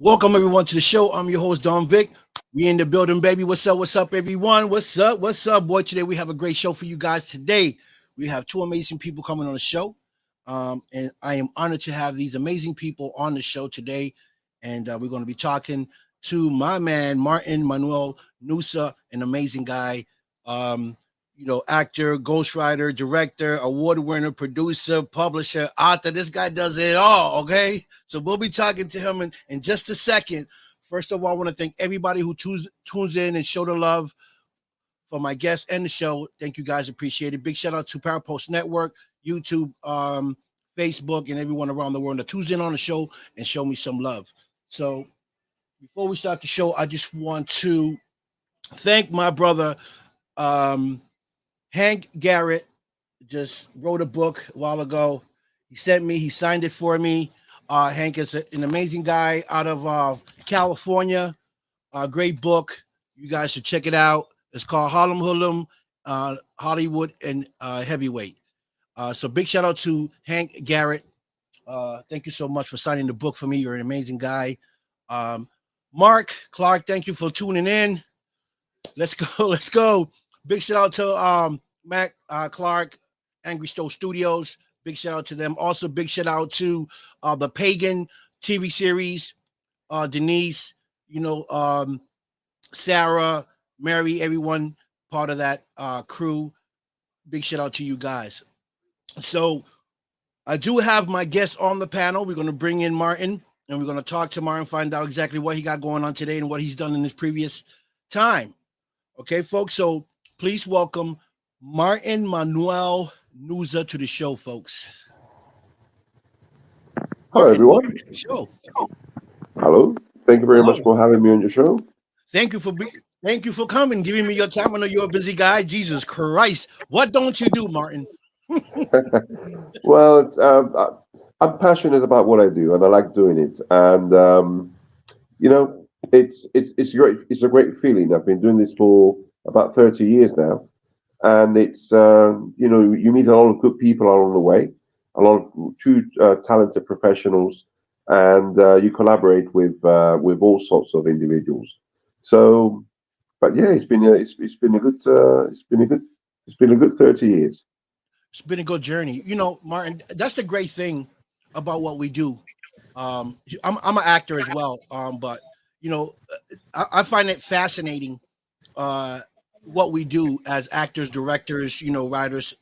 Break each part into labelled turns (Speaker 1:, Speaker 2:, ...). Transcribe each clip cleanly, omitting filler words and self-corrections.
Speaker 1: Welcome everyone to the show. I'm your host Don Vic. We in the building, baby. What's up, everyone? What's up, boy? Today we have a great show for you guys. Today we have two amazing people coming on the show, and I am honored to have these amazing people on the show today. And we're going to be talking to my man Martin Manuel Nuza, an amazing guy. Um, actor, ghostwriter, director, award winner, producer, publisher, author. This guy does it all. Okay. So we'll be talking to him in just a second. First of all, I want to thank everybody who tunes in and show the love for my guests and the show. Thank you guys. Appreciate it. Big shout out to Parapost Network, YouTube, Facebook, and everyone around the world that tunes in on the show and show me some love. So before we start the show, I just want to thank my brother, Hank Garrett. Just wrote a book a while ago. He signed it for me. Hank is an amazing guy out of California. Great book. You guys should check it out. It's called Harlem Hoodlum, Hollywood and Heavyweight. So big shout out to Hank Garrett. Thank you so much for signing the book for me. You're an amazing guy. Mark Clark, thank you for tuning in. Let's go. Let's go. Big shout out to Mac Clark, Angry Stove Studios. Big shout out to them. Also, big shout out to the Pagan TV series, Denise, Sarah, Mary, everyone part of that crew. Big shout out to you guys. So I do have my guest on the panel. We're going to bring in Martin, and we're going to talk to Martin, find out exactly what he got going on today and what he's done in his previous time. Okay, folks. So please welcome Martin Manuel Nuza to the show, folks.
Speaker 2: Hello, everyone.
Speaker 1: Show.
Speaker 2: Hello. Thank you very much for having me on your show.
Speaker 1: Thank you for coming, giving me your time. I know you're a busy guy. Jesus Christ, what don't you do, Martin?
Speaker 2: Well, I'm passionate about what I do, and I like doing it. And it's great. It's a great feeling. I've been doing this for about 30 years now, and it's you meet a lot of good people along the way, a lot of true talented professionals, and you collaborate with all sorts of individuals. So, but yeah, it's been a good 30 years.
Speaker 1: It's been a good journey. Martin, that's the great thing about what we do. I'm an actor as well, but I find it fascinating what we do as actors, directors, writers,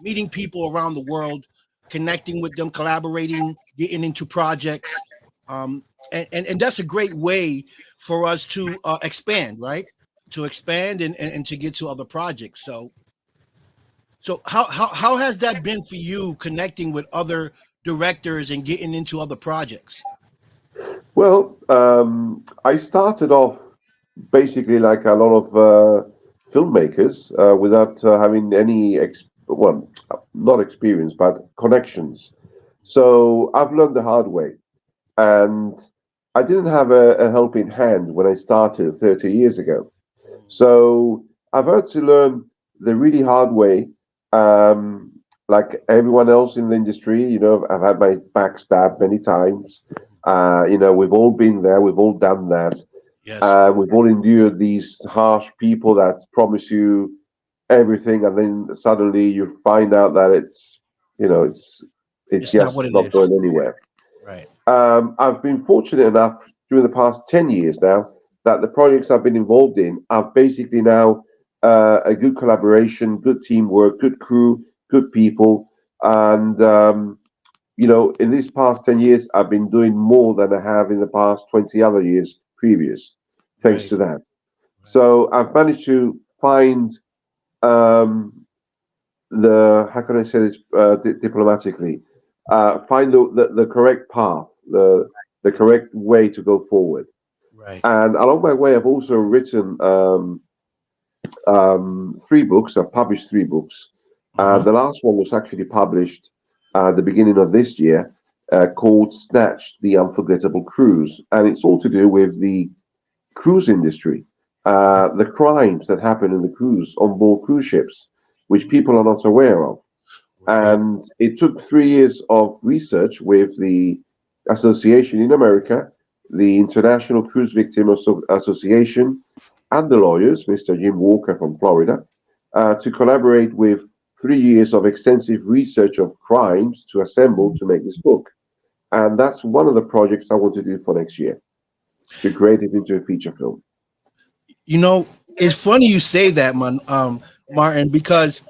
Speaker 1: meeting people around the world, connecting with them, collaborating, getting into projects, and that's a great way for us to expand, right? To expand and to get to other projects. So how has that been for you, connecting with other directors and getting into other projects?
Speaker 2: Well, I started off basically like a lot of filmmakers without having any not experience, but connections. So I've learned the hard way, and I didn't have a helping hand when I started 30 years ago. So I've had to learn the really hard way. Like everyone else in the industry, I've had my back stabbed many times. We've all been there. We've all done that.
Speaker 1: Yes.
Speaker 2: We've all endured these harsh people that promise you everything, and then suddenly you find out that it's just
Speaker 1: not what it
Speaker 2: not
Speaker 1: is.
Speaker 2: going anywhere.
Speaker 1: Right.
Speaker 2: I've been fortunate enough during the past 10 years now that the projects I've been involved in are basically now a good collaboration, good teamwork, good crew, good people. And, in these past 10 years, I've been doing more than I have in the past 20 other years previous, thanks
Speaker 1: Right.
Speaker 2: to that. So I've managed to find how can I say this diplomatically? Find the correct path, the correct way to go forward.
Speaker 1: Right.
Speaker 2: And along my way, I've also written 3 books. I've published 3 books. The last one was actually published at the beginning of this year, called Snatched: The Unforgettable Cruise. And it's all to do with the cruise industry, the crimes that happen in the cruise on board cruise ships, which people are not aware of. And it took 3 years of research with the association in America the International Cruise Victim Association, and the lawyers, Mr. Jim Walker from Florida, to collaborate with 3 years of extensive research of crimes to assemble to make this book. And that's one of the projects I want to do for next year, to create it into a feature film.
Speaker 1: You know, it's funny you say that, man, Martin, because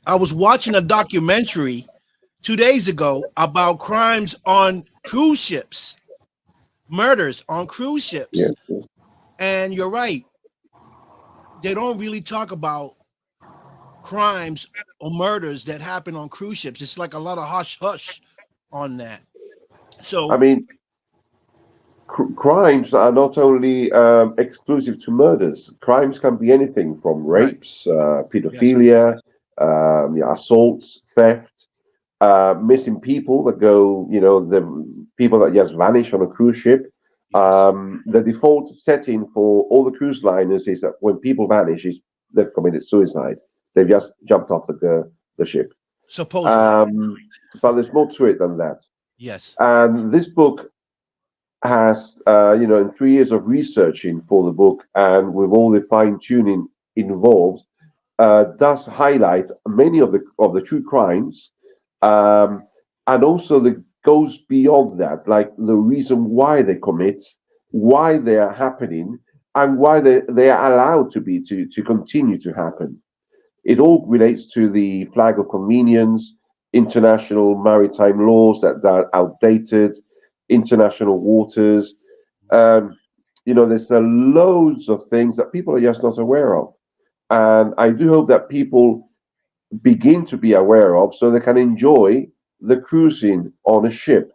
Speaker 1: I was watching a documentary 2 days ago about crimes on cruise ships, murders on cruise ships.
Speaker 2: Yes, yes.
Speaker 1: And you're right, they don't really talk about crimes or murders that happen on cruise ships. It's like a lot of hush hush on that.
Speaker 2: I
Speaker 1: So,
Speaker 2: mean, crimes are not only exclusive to murders. Crimes can be anything from
Speaker 1: right.
Speaker 2: rapes,
Speaker 1: Yes.
Speaker 2: pedophilia, yeah, assaults, theft, missing people that go, the people that just vanish on a cruise ship.
Speaker 1: Yes.
Speaker 2: The default setting for all the cruise liners is that when people vanish, is they've committed suicide. They've just jumped off the ship.
Speaker 1: Supposedly.
Speaker 2: Um, but there's more to it than that.
Speaker 1: Yes.
Speaker 2: And this book has, in 3 years of researching for the book and with all the fine tuning involved, does highlight many of the true crimes, um, and also the goes beyond that, like the reason why they commit, why they are happening, and why they are allowed to continue to happen. It all relates to the flag of convenience, international maritime laws that are outdated, international waters. Um, there's loads of things that people are just not aware of. And I do hope that people begin to be aware of so they can enjoy the cruising on a ship.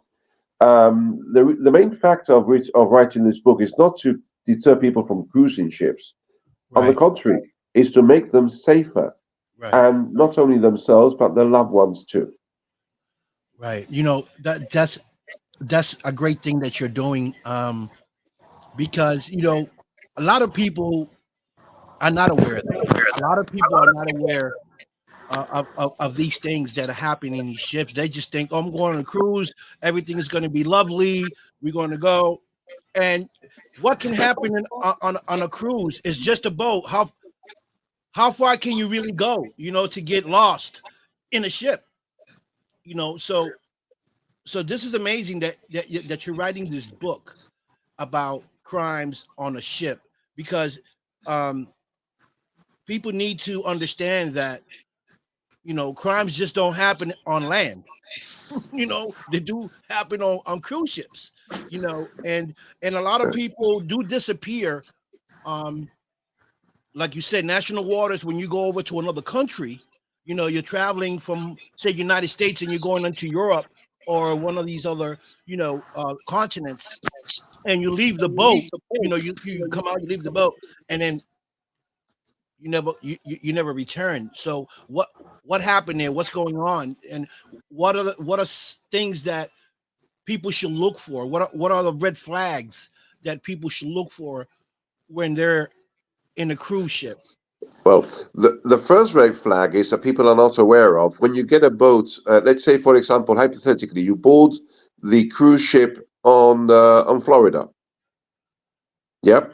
Speaker 2: The main factor of writing this book is not to deter people from cruising ships. On the
Speaker 1: Right.
Speaker 2: contrary, is to make them safer,
Speaker 1: Right.
Speaker 2: and not only themselves but their loved ones too.
Speaker 1: Right. You know, that's a great thing that you're doing. Because a lot of people are not aware of that. A lot of people are not aware of these things that are happening in these ships. They just think, oh, I'm going on a cruise, everything is going to be lovely, we're going to go. And what can happen on a cruise is just a boat. How far can you really go, to get lost in a ship? So this is amazing that you're writing this book about crimes on a ship, because um, people need to understand that crimes just don't happen on land. They do happen on cruise ships. And a lot of people do disappear. um like you said, national waters, when you go over to another country, you're traveling from, say, United States, and you're going into Europe or one of these other continents, and you leave the boat. You come out, you leave the boat, and then you never return. So what happened there? What's going on? And what are things that people should look for? What are the red flags that people should look for when they're in a cruise ship?
Speaker 2: Well, the first red flag is that people are not aware of. When you get a boat, let's say, for example, hypothetically, you board the cruise ship on Florida. Yeah.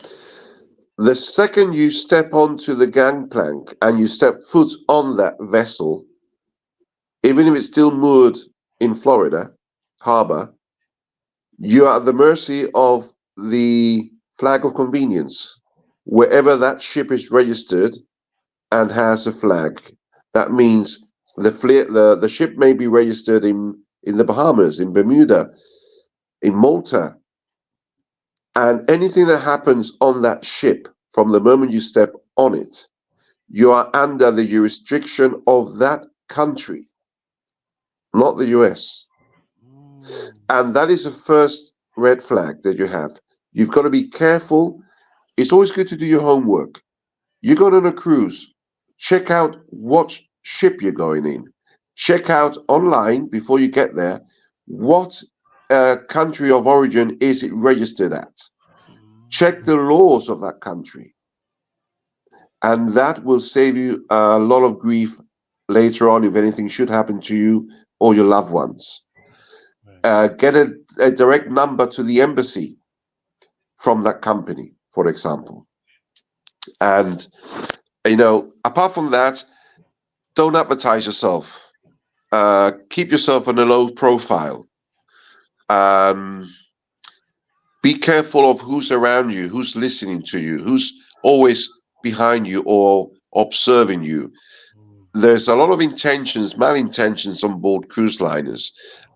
Speaker 2: The second you step onto the gangplank and you step foot on that vessel, even if it's still moored in Florida harbor, you are at the mercy of the flag of convenience. Wherever that ship is registered and has a flag, that means the ship may be registered in the Bahamas, in Bermuda, in Malta, and anything that happens on that ship from the moment you step on it, you are under the jurisdiction of that country, not the US.
Speaker 1: Mm.
Speaker 2: And that is the first red flag that you have. You've got to be careful. It's always good to do your homework. You go on a cruise, check out what ship you're going in. Check out online before you get there what country of origin is it registered at. Check the laws of that country, and that will save you a lot of grief later on if anything should happen to you or your loved ones.
Speaker 1: Right.
Speaker 2: Get a direct number to the embassy from that company, for example. And apart from that, don't advertise yourself. Keep yourself on a low profile. Um, be careful of who's around you, who's listening to you, who's always behind you or observing you. There's a lot of malintentions on board cruise liners.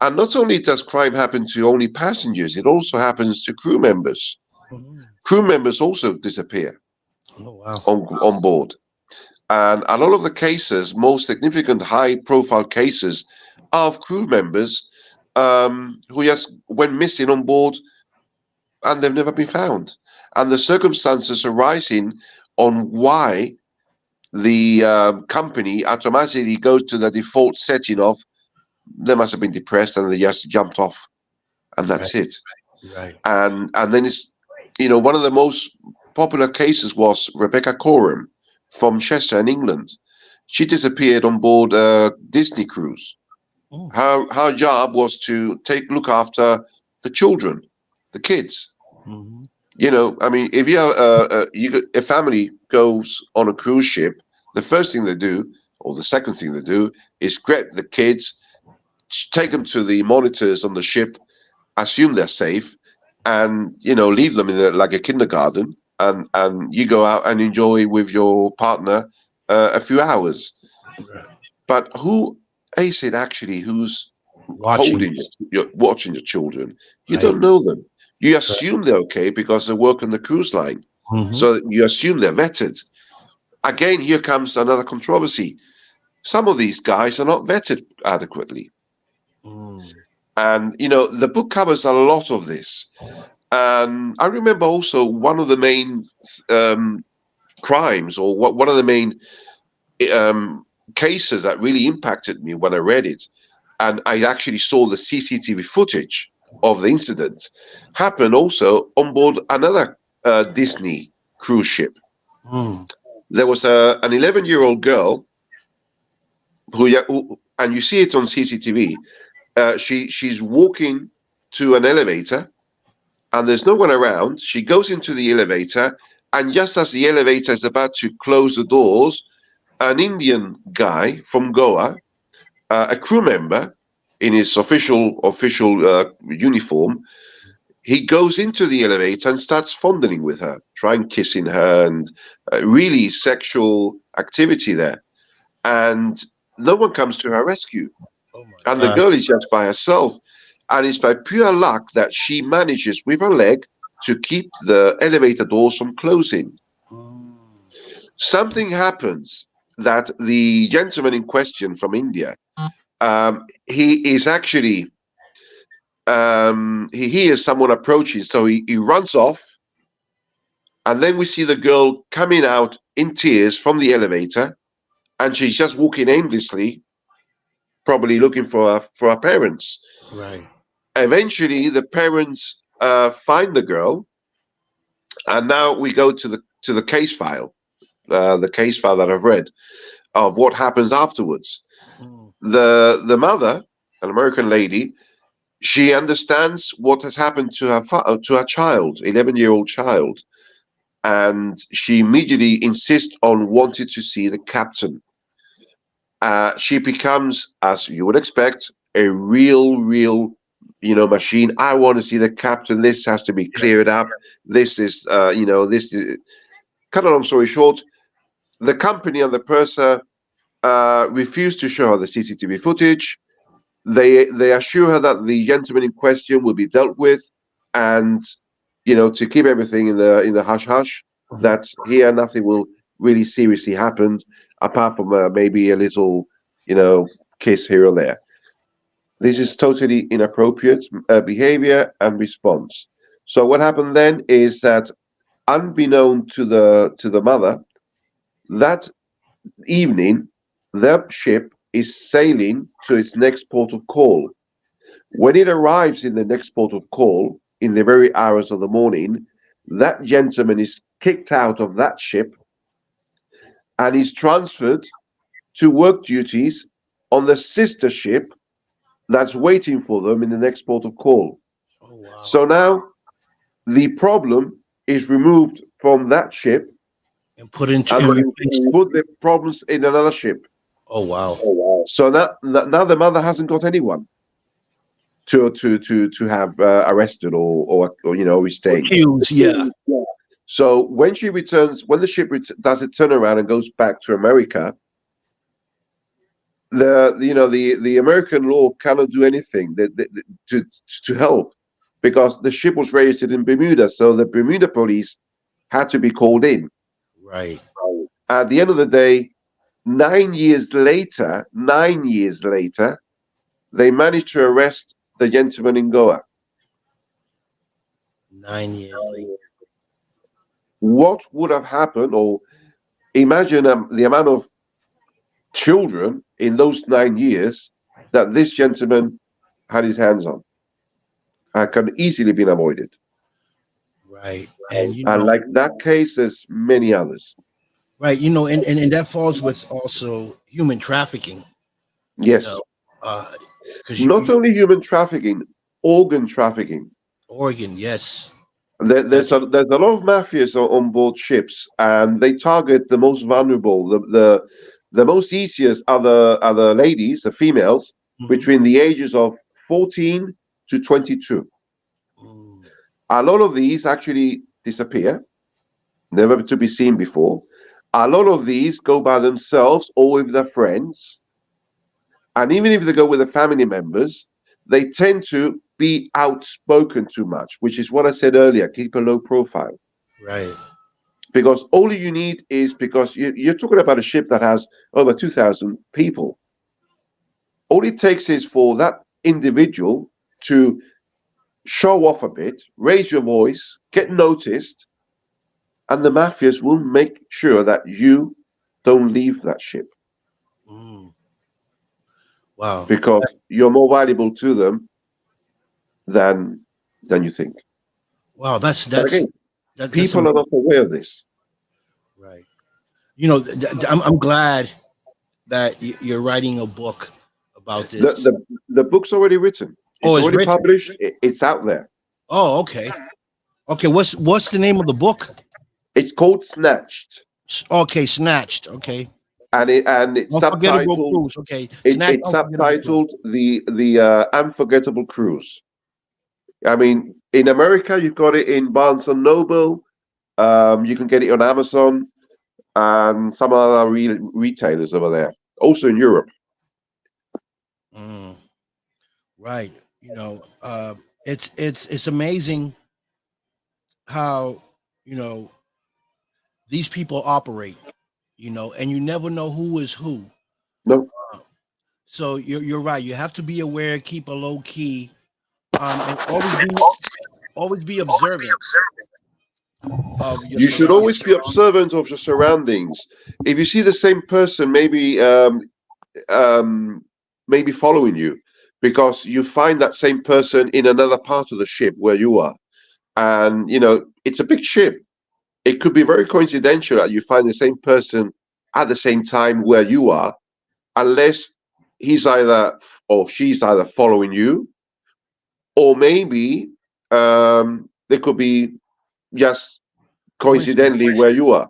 Speaker 2: And not only does crime happen to only passengers, it also happens to crew members.
Speaker 1: Mhm.
Speaker 2: Crew members also disappear
Speaker 1: Oh wow.
Speaker 2: on board. And a lot of the cases, most significant high profile cases, are of crew members who just went missing on board and they've never been found. And the circumstances arising on why the company automatically goes to the default setting of they must have been depressed and they just jumped off, and
Speaker 1: Right.
Speaker 2: that's it.
Speaker 1: Right.
Speaker 2: And then it's one of the most popular cases was Rebecca Coram from Chester in England. She disappeared on board a Disney cruise.
Speaker 1: Mm.
Speaker 2: Her job was to look after the children, the kids.
Speaker 1: Mhm.
Speaker 2: I mean, if a family goes on a cruise ship, the first thing they do, or the second thing they do, is grab the kids, take them to the monitors on the ship, assume they're safe, and leave them in like a kindergarten, and you go out and enjoy with your partner a few hours.
Speaker 1: Right.
Speaker 2: But who is it actually who's
Speaker 1: Watching.
Speaker 2: holding watching your children? You
Speaker 1: Right.
Speaker 2: don't know them. You
Speaker 1: Right.
Speaker 2: assume they're okay because they work on the cruise line.
Speaker 1: Mhm.
Speaker 2: So you assume they're vetted. Again, here comes another controversy. Some of these guys are not vetted adequately.
Speaker 1: Mm.
Speaker 2: And, the book covers a lot of this. And I remember also one of the main um, crimes, or one of the main um, cases that really impacted me when I read it, and I actually saw the CCTV footage of the incident, happened also on board another Disney cruise ship.
Speaker 1: Mm.
Speaker 2: There was an 11-year-old girl and you see it on CCTV. She's walking to an elevator, and there's no one around. She goes into the elevator, and just as the elevator is about to close the doors, an Indian guy from Goa, a crew member in his official uniform, he goes into the elevator and starts fondling with her, trying kissing her, and really sexual activity there. And no one comes to her rescue.
Speaker 1: Oh my
Speaker 2: And the
Speaker 1: God.
Speaker 2: girl is just by herself. And it's by pure luck that she manages with her leg to keep the elevator doors from closing.
Speaker 1: Mm.
Speaker 2: Something happens that the gentleman in question from India, he is actually, he hears someone approaching, so he runs off. And then we see the girl coming out in tears from the elevator, and she's just walking aimlessly, probably looking for her parents.
Speaker 1: Right.
Speaker 2: Eventually, the parents find the girl, and now we go to the case file that I've read of what happens afterwards.
Speaker 1: Mm.
Speaker 2: The mother, an American lady, she understands what has happened to her child, 11-year-old child, and she immediately insists on wanting to see the captain. She becomes, as you would expect, a real, machine. I want to see the captain. This has to be
Speaker 1: Yeah.
Speaker 2: cleared up. This is, this is. Cut a long story short, the company and the purser refuse to show her the CCTV footage. They assure her that the gentleman in question will be dealt with, and to keep everything in the hush hush.
Speaker 1: Mhm.
Speaker 2: That here nothing will really seriously happen, apart from maybe a little, kiss here or there. This is totally inappropriate behavior and response. So what happened then is that, unbeknown to the mother, that evening, their ship is sailing to its next port of call. When it arrives in the next port of call, in the very hours of the morning, that gentleman is kicked out of that ship and is transferred to work duties on the sister ship that's waiting for them in the next port of call.
Speaker 1: Oh wow.
Speaker 2: So now the problem is removed from that ship
Speaker 1: And put into
Speaker 2: and
Speaker 1: and
Speaker 2: then
Speaker 1: replace.
Speaker 2: put the problems in another ship.
Speaker 1: Oh wow.
Speaker 2: So now the mother hasn't got anyone to have arrested or restrained.
Speaker 1: Accused, yeah.
Speaker 2: So when she returns, when the ship does it turn around and goes back to America, the American law cannot do anything to help because the ship was registered in Bermuda, so the Bermuda police had to be called in.
Speaker 1: Right.
Speaker 2: At the end of the day, 9 years later, they managed to arrest the gentleman in Goa.
Speaker 1: 9 years later.
Speaker 2: What would have happened, or imagine the amount of children in those 9 years that this gentleman had his hands on, can easily been avoided.
Speaker 1: Right. And
Speaker 2: And like that case, there's many others.
Speaker 1: right, and that falls with also human trafficking, you
Speaker 2: Yes,
Speaker 1: know, because
Speaker 2: not only human trafficking, organ trafficking.
Speaker 1: Oregon, yes.
Speaker 2: There's
Speaker 1: That's
Speaker 2: there's a lot of mafias on board ships, and they target the most vulnerable. The most easiest are the ladies, the females,
Speaker 1: mhm.
Speaker 2: between the ages of 14 to 22.
Speaker 1: Mm,
Speaker 2: A lot of these actually disappear, never to be seen before. A lot of these go by themselves or with their friends. And even if they go with the family members, they tend to be outspoken too much, which is what I said earlier, keep a low profile.
Speaker 1: right.
Speaker 2: Because all you need is because you're talking about a ship that has over 2,000 people. All it takes is for that individual to show off a bit, raise your voice, get noticed, and the mafias will make sure that you don't leave that ship
Speaker 1: Mm, wow.
Speaker 2: because you're more valuable to them than you think.
Speaker 1: Wow, that's
Speaker 2: But
Speaker 1: that's
Speaker 2: again,
Speaker 1: that's
Speaker 2: people are
Speaker 1: amazing.
Speaker 2: not aware of this.
Speaker 1: Right. I'm glad that you're writing a book about
Speaker 2: The
Speaker 1: this.
Speaker 2: the the book's already written.
Speaker 1: Oh,
Speaker 2: It's
Speaker 1: it's
Speaker 2: already
Speaker 1: written.
Speaker 2: published. It's out there.
Speaker 1: Oh, okay. Okay, what's the name of the book?
Speaker 2: It's called Snatched,
Speaker 1: Okay, Snatched. Okay.
Speaker 2: and it's
Speaker 1: Unforgettable
Speaker 2: subtitled.
Speaker 1: Cruise. Okay. Snatched
Speaker 2: It's
Speaker 1: Unforgettable Cruise.
Speaker 2: subtitled the Unforgettable Cruise. I mean, in America, you've got it in Barnes and Noble. You can get it on Amazon and some other retailers over there. Also in Europe.
Speaker 1: Mm, right. It's amazing how, you know, these people operate, and you never know who is who.
Speaker 2: No,
Speaker 1: So you're right. You have to be aware, keep a low key, and always be observant of your
Speaker 2: you should
Speaker 1: surroundings.
Speaker 2: always be observant of your surroundings. If you see the same person, um, maybe following you, because you find that same person in another part of the ship where you are, and it's a big ship. It could be very coincidental that you find the same person at the same time where you are, unless he's either or she's either following you, or maybe they could be just
Speaker 1: Coincidence.
Speaker 2: coincidentally where you are.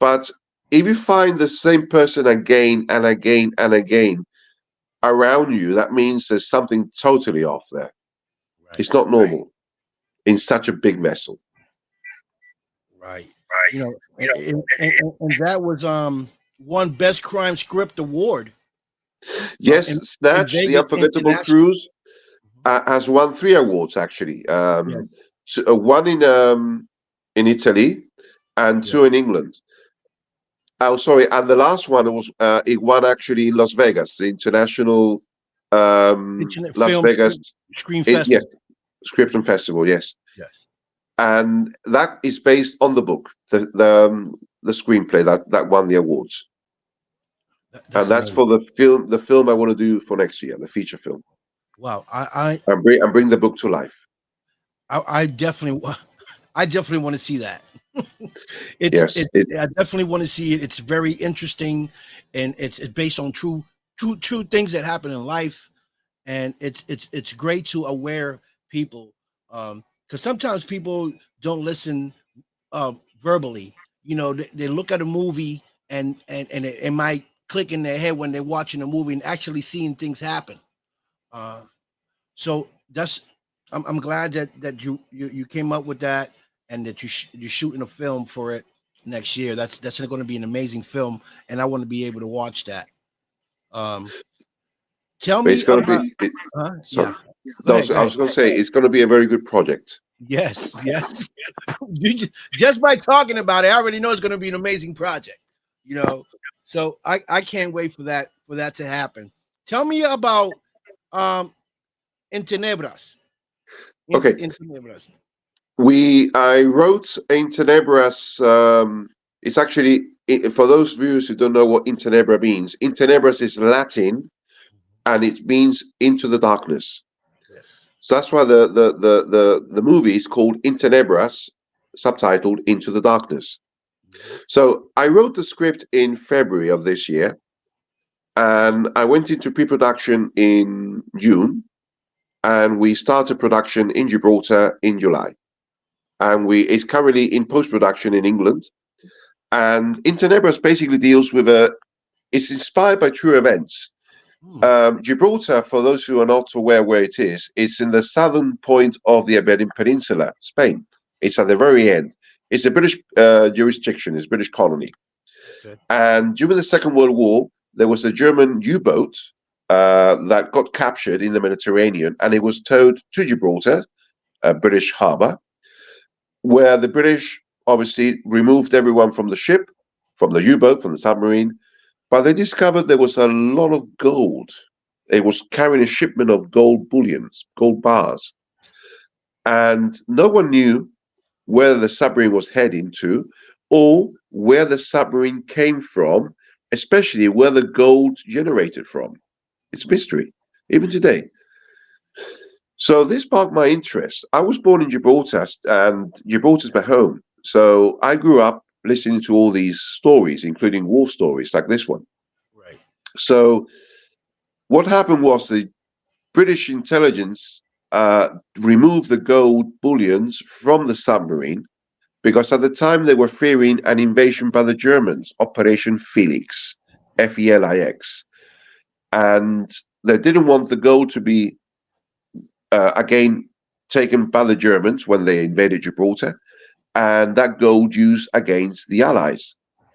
Speaker 2: But if you find the same person again and again and again around you, that means there's something totally off there.
Speaker 1: Right.
Speaker 2: It's not normal in such a big vessel.
Speaker 1: Right. And that was won Best Crime Script Award
Speaker 2: Yes,
Speaker 1: in
Speaker 2: Snatch, The
Speaker 1: Vegas
Speaker 2: Unforgettable
Speaker 1: International.
Speaker 2: Cruise, has won 3 awards actually.
Speaker 1: Yes.
Speaker 2: One in Italy and
Speaker 1: Yes.
Speaker 2: two in England. Oh, sorry, and the last one was it won actually in Las Vegas, the international
Speaker 1: Internet
Speaker 2: Las
Speaker 1: Film
Speaker 2: Vegas.
Speaker 1: Screen
Speaker 2: Yes,
Speaker 1: Festival.
Speaker 2: Script and Festival. Yes,
Speaker 1: Yes.
Speaker 2: and that is based on the book, the screenplay that won the awards, and
Speaker 1: That's
Speaker 2: that's
Speaker 1: amazing.
Speaker 2: for the film I want to do for next year, the feature film,
Speaker 1: Wow. I
Speaker 2: and bring the book to life.
Speaker 1: I, I definitely I definitely want to see that.
Speaker 2: Yes,
Speaker 1: I definitely want to see it. It's very interesting, and it's based on true things that happen in life, and it's great to aware people, because sometimes people don't listen verbally. They look at a movie and it might click in their head when they're watching a movie and actually seeing things happen. Uh, so that's I'm glad that you came up with that and that you're shooting a film for it next year. That's going to be an amazing film, and I want to be able to watch that. Um, tell
Speaker 2: But it's
Speaker 1: me
Speaker 2: going to
Speaker 1: about.
Speaker 2: be.
Speaker 1: Yeah,
Speaker 2: Sorry,
Speaker 1: go
Speaker 2: no,
Speaker 1: ahead.
Speaker 2: so
Speaker 1: Go
Speaker 2: I
Speaker 1: ahead.
Speaker 2: was going to say it's going to be a very good project.
Speaker 1: Yes, yes. Just by talking about it, I already know it's going to be an amazing project. You know, so I can't wait for that to happen. Tell me about um in Tenebras.
Speaker 2: Okay,
Speaker 1: In Tenebras.
Speaker 2: I wrote in Tenebras. It's actually for those viewers who don't know what in Tenebra means. In Tenebras is Latin, and it means into the darkness.
Speaker 1: Yes.
Speaker 2: So that's why the movie is called In Tenebras, subtitled Into the Darkness.
Speaker 1: Mhm.
Speaker 2: So I wrote the script in February of this year, and I went into pre-production in June, and we started production in Gibraltar in July. And we it's currently in post-production in England. And In Tenebras basically deals with it's inspired by true events.
Speaker 1: Mm,
Speaker 2: Gibraltar, for those who are not aware where it is, it's in the southern point of the Iberian Peninsula, Spain. It's at the very end. It's a British jurisdiction, it's a British colony.
Speaker 1: okay.
Speaker 2: And during the Second World War, there was a German U-boat that got captured in the Mediterranean, and it was towed to Gibraltar, a British harbour, where the British obviously removed everyone from the ship, from the U-boat, from the submarine, but they discovered there was a lot of gold. It was carrying a shipment of gold bullions, gold bars, and no one knew where the submarine was heading to or where the submarine came from, especially where the gold generated from. It's mystery, even today. So this sparked my interest. I was born in Gibraltar, and Gibraltar's my home. So I grew up listening to all these stories, including war stories like this one.
Speaker 1: Right.
Speaker 2: So what happened was the British intelligence removed the gold bullions from the submarine because at the time they were fearing an invasion by the Germans, Operation Felix, Felix, and they didn't want the gold to be again taken by the Germans when they invaded Gibraltar, and that gold used against the Allies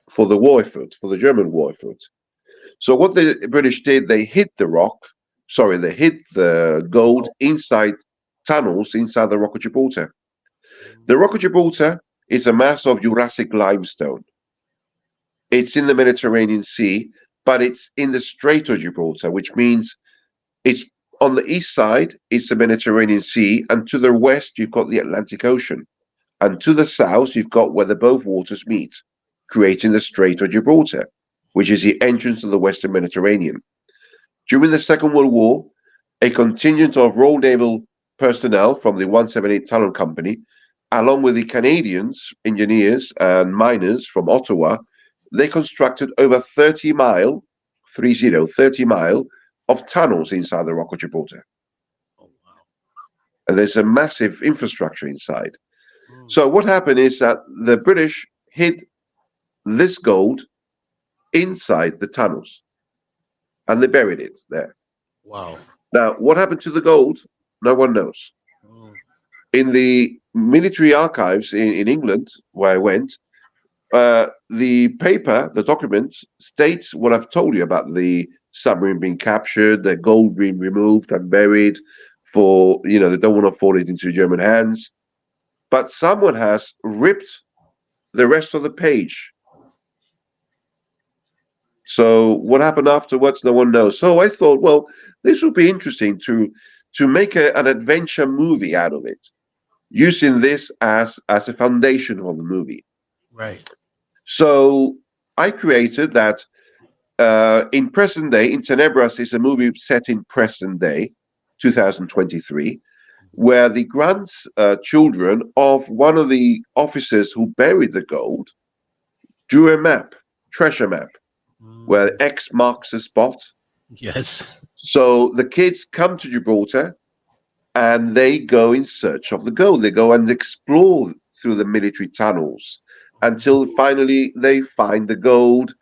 Speaker 2: for the war effort, for the German war effort. So what the British did, they hid the rock, sorry, they hid the gold
Speaker 1: Oh,
Speaker 2: inside tunnels inside the Rock of Gibraltar.
Speaker 1: mm,
Speaker 2: The Rock of Gibraltar is a mass of Jurassic limestone. It's in the Mediterranean Sea, but it's in the Strait of Gibraltar, which means it's on the east side, it's the Mediterranean Sea, and to the west, you've got the Atlantic Ocean. And to the south, you've got where the both waters meet, creating the Strait of Gibraltar, which is the entrance to the Western Mediterranean. During the Second World War, a contingent of Royal Naval personnel from the 178 Tunnel Company, along with the Canadians, engineers and miners from Ottawa, they constructed over 30 mile of tunnels inside the Rock of Gibraltar.
Speaker 1: oh wow.
Speaker 2: And there's a massive infrastructure inside.
Speaker 1: Mm,
Speaker 2: So what happened is that the British hid this gold inside the tunnels and they buried it there.
Speaker 1: wow.
Speaker 2: Now, what happened to the gold? No one knows.
Speaker 1: Mm,
Speaker 2: In the military archives in England, where I went, the paper, the document states what I've told you about the submarine being captured, the gold being removed and buried for, they don't want to fall it into German hands. But someone has ripped the rest of the page. So what happened afterwards, no one knows. So I thought, well, this would be interesting to make an adventure movie out of it, using this as a foundation of the movie.
Speaker 1: right.
Speaker 2: So I created that in present day. In Tenebras is a movie set in present day, 2023, where the grandchildren of one of the officers who buried the gold drew a map, treasure map, where
Speaker 1: Mm,
Speaker 2: X marks the spot.
Speaker 1: yes.
Speaker 2: So the kids come to Gibraltar and they go in search of the gold. They go and explore through the military tunnels until finally they find the gold.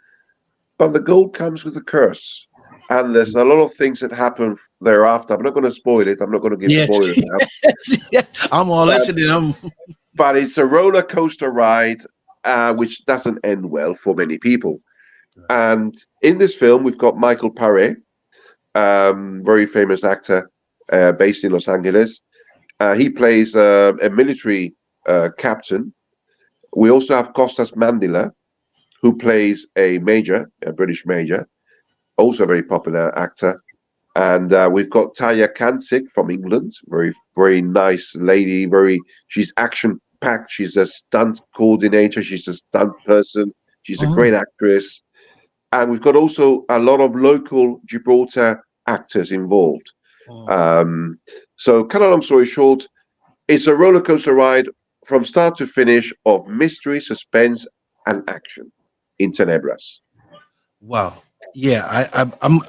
Speaker 2: But the gold comes with a curse. And there's a lot of things that happen thereafter. I'm not going to spoil it. I'm not going to give
Speaker 1: Yes.
Speaker 2: spoilers out.
Speaker 1: I'm all
Speaker 2: But,
Speaker 1: listening.
Speaker 2: but it's a roller coaster ride, which doesn't end well for many people. And in this film, we've got Michael Paré, very famous actor based in Los Angeles. He plays a military captain. We also have Costas Mandila, who plays a major, a British major, also a very popular actor. And we've got Taya Kansik from England, very, very nice lady. She's action packed. She's a stunt coordinator. She's a stunt person. She's a great actress. And we've got also a lot of local Gibraltar actors involved. So, cut a long story short, it's a roller coaster ride from start to finish of mystery, suspense, and action in Tenebras.
Speaker 1: Wow. Yeah, I'm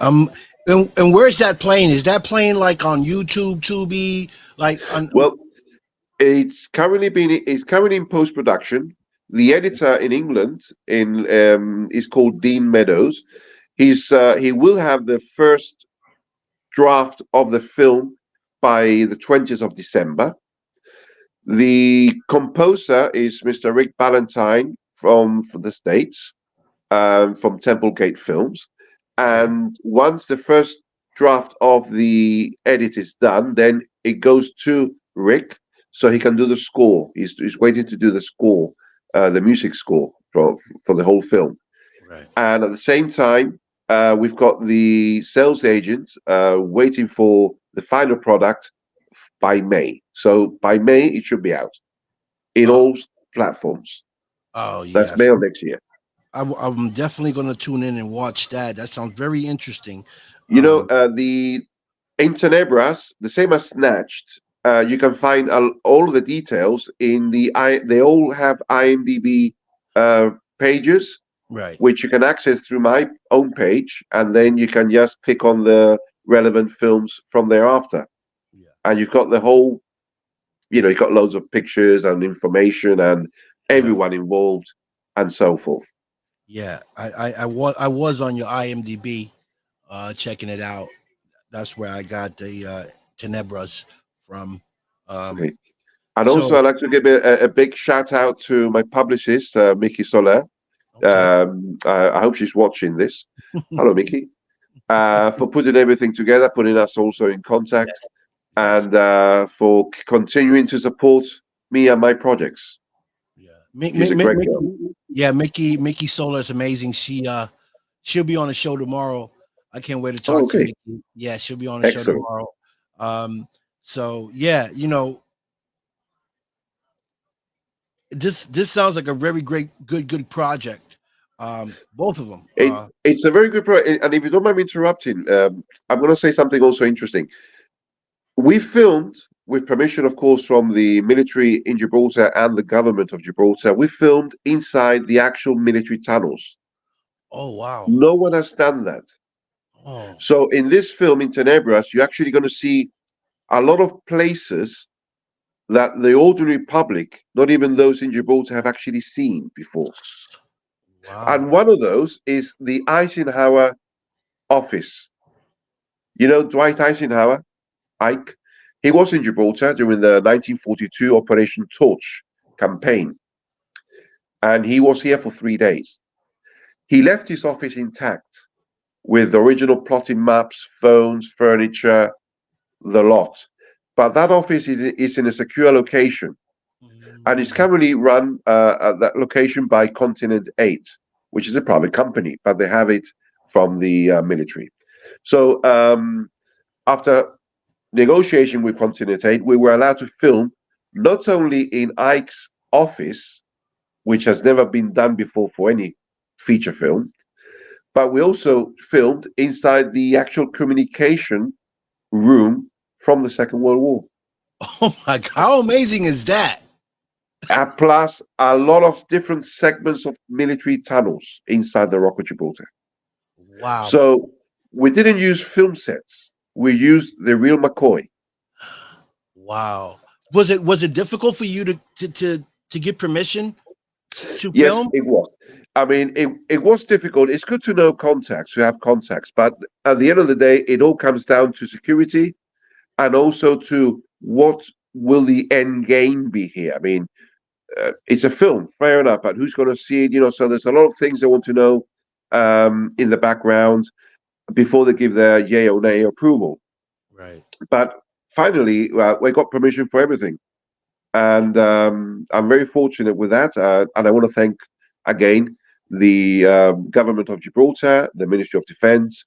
Speaker 1: and where's that playing? Is that playing like on YouTube, Tubi, like on?
Speaker 2: Well, it's currently in post production. The editor in England is called Dean Meadows. He will have the first draft of the film by the 20th of December. The composer is Mr. Rick Ballantyne from the States, from Templegate Films.
Speaker 1: Okay.
Speaker 2: And once the first draft of the edit is done, then it goes to Rick so he can do the score. He's waiting to do the score, the music score for the whole film.
Speaker 1: Right.
Speaker 2: And at the same time, we've got the sales agent waiting for the final product by May. So by May, it should be out in
Speaker 1: Oh,
Speaker 2: all platforms.
Speaker 1: oh
Speaker 2: That's
Speaker 1: yes.
Speaker 2: May of next year.
Speaker 1: I'm definitely going to tune in and watch that. That sounds very interesting.
Speaker 2: You know,
Speaker 1: Um,
Speaker 2: the in Tenebras, the same as Snatched, you can find all the details in they all have IMDb pages,
Speaker 1: right.
Speaker 2: which you can access through my own page, and then you can just pick on the relevant films from thereafter.
Speaker 1: Yeah.
Speaker 2: And you've got the whole, you've got loads of pictures and information and
Speaker 1: Yeah.
Speaker 2: everyone involved and so forth.
Speaker 1: Yeah. I was on your IMDb, checking it out. That's where I got the Tenebras from. Um,
Speaker 2: Okay. And also,
Speaker 1: so
Speaker 2: I'd like to give a big shout out to my publicist, Mickey Soler.
Speaker 1: okay.
Speaker 2: I hope she's watching this. Hello, Mickey. For putting everything together, putting us also in contact,
Speaker 1: Yes. Yes.
Speaker 2: and for continuing to support me and my projects.
Speaker 1: Yeah.
Speaker 2: She's a great girl.
Speaker 1: Yeah, Mickey Solar is amazing. She'll be on the show tomorrow. I can't wait to
Speaker 2: Oh,
Speaker 1: talk to
Speaker 2: okay.
Speaker 1: Mickey. Yeah, she'll be on the show
Speaker 2: Excellent.
Speaker 1: tomorrow. So yeah, this sounds like a very great, good project. Both of them.
Speaker 2: It's a very good project. And if you don't mind me interrupting, I'm going to say something also interesting. We filmed, with permission, of course, from the military in Gibraltar and the government of Gibraltar, we filmed inside the actual military tunnels.
Speaker 1: Oh wow.
Speaker 2: No one has done that.
Speaker 1: Oh
Speaker 2: So in this film, in Tenebras, you're actually going to see a lot of places that the ordinary public, not even those in Gibraltar, have actually seen before.
Speaker 1: wow.
Speaker 2: And one of those is the Eisenhower office. You know Dwight Eisenhower, Ike? He was in Gibraltar during the 1942 Operation Torch campaign, and he was here for 3 days. He left his office intact with original plotting maps, phones, furniture, the lot. But that office is in a secure location and is
Speaker 1: Mm,
Speaker 2: currently run at that location by Continent 8, which is a private company, but they have it from the military. So after negotiation with Continent 8, we were allowed to film not only in Ike's office, which has never been done before for any feature film, but we also filmed inside the actual communication room from the Second World War.
Speaker 1: oh my God! How amazing is that?
Speaker 2: Plus a lot of different segments of military tunnels inside the Rock of Gibraltar.
Speaker 1: Wow.
Speaker 2: So we didn't use film sets. We used the real McCoy.
Speaker 1: Wow. Was it difficult for you to to get permission to
Speaker 2: Yes,
Speaker 1: film?
Speaker 2: it was. I mean, it was difficult. It's good to know contacts, to have contacts, but at the end of the day, it all comes down to security and also to what will the end game be here. I mean, it's a film, fair enough, but who's going to see it? So there's a lot of things they want to know in the background before they give their yay or nay approval.
Speaker 1: Right.
Speaker 2: But finally, we got permission for everything. And I'm very fortunate with that. And I want to thank again the government of Gibraltar, the Ministry of Defence,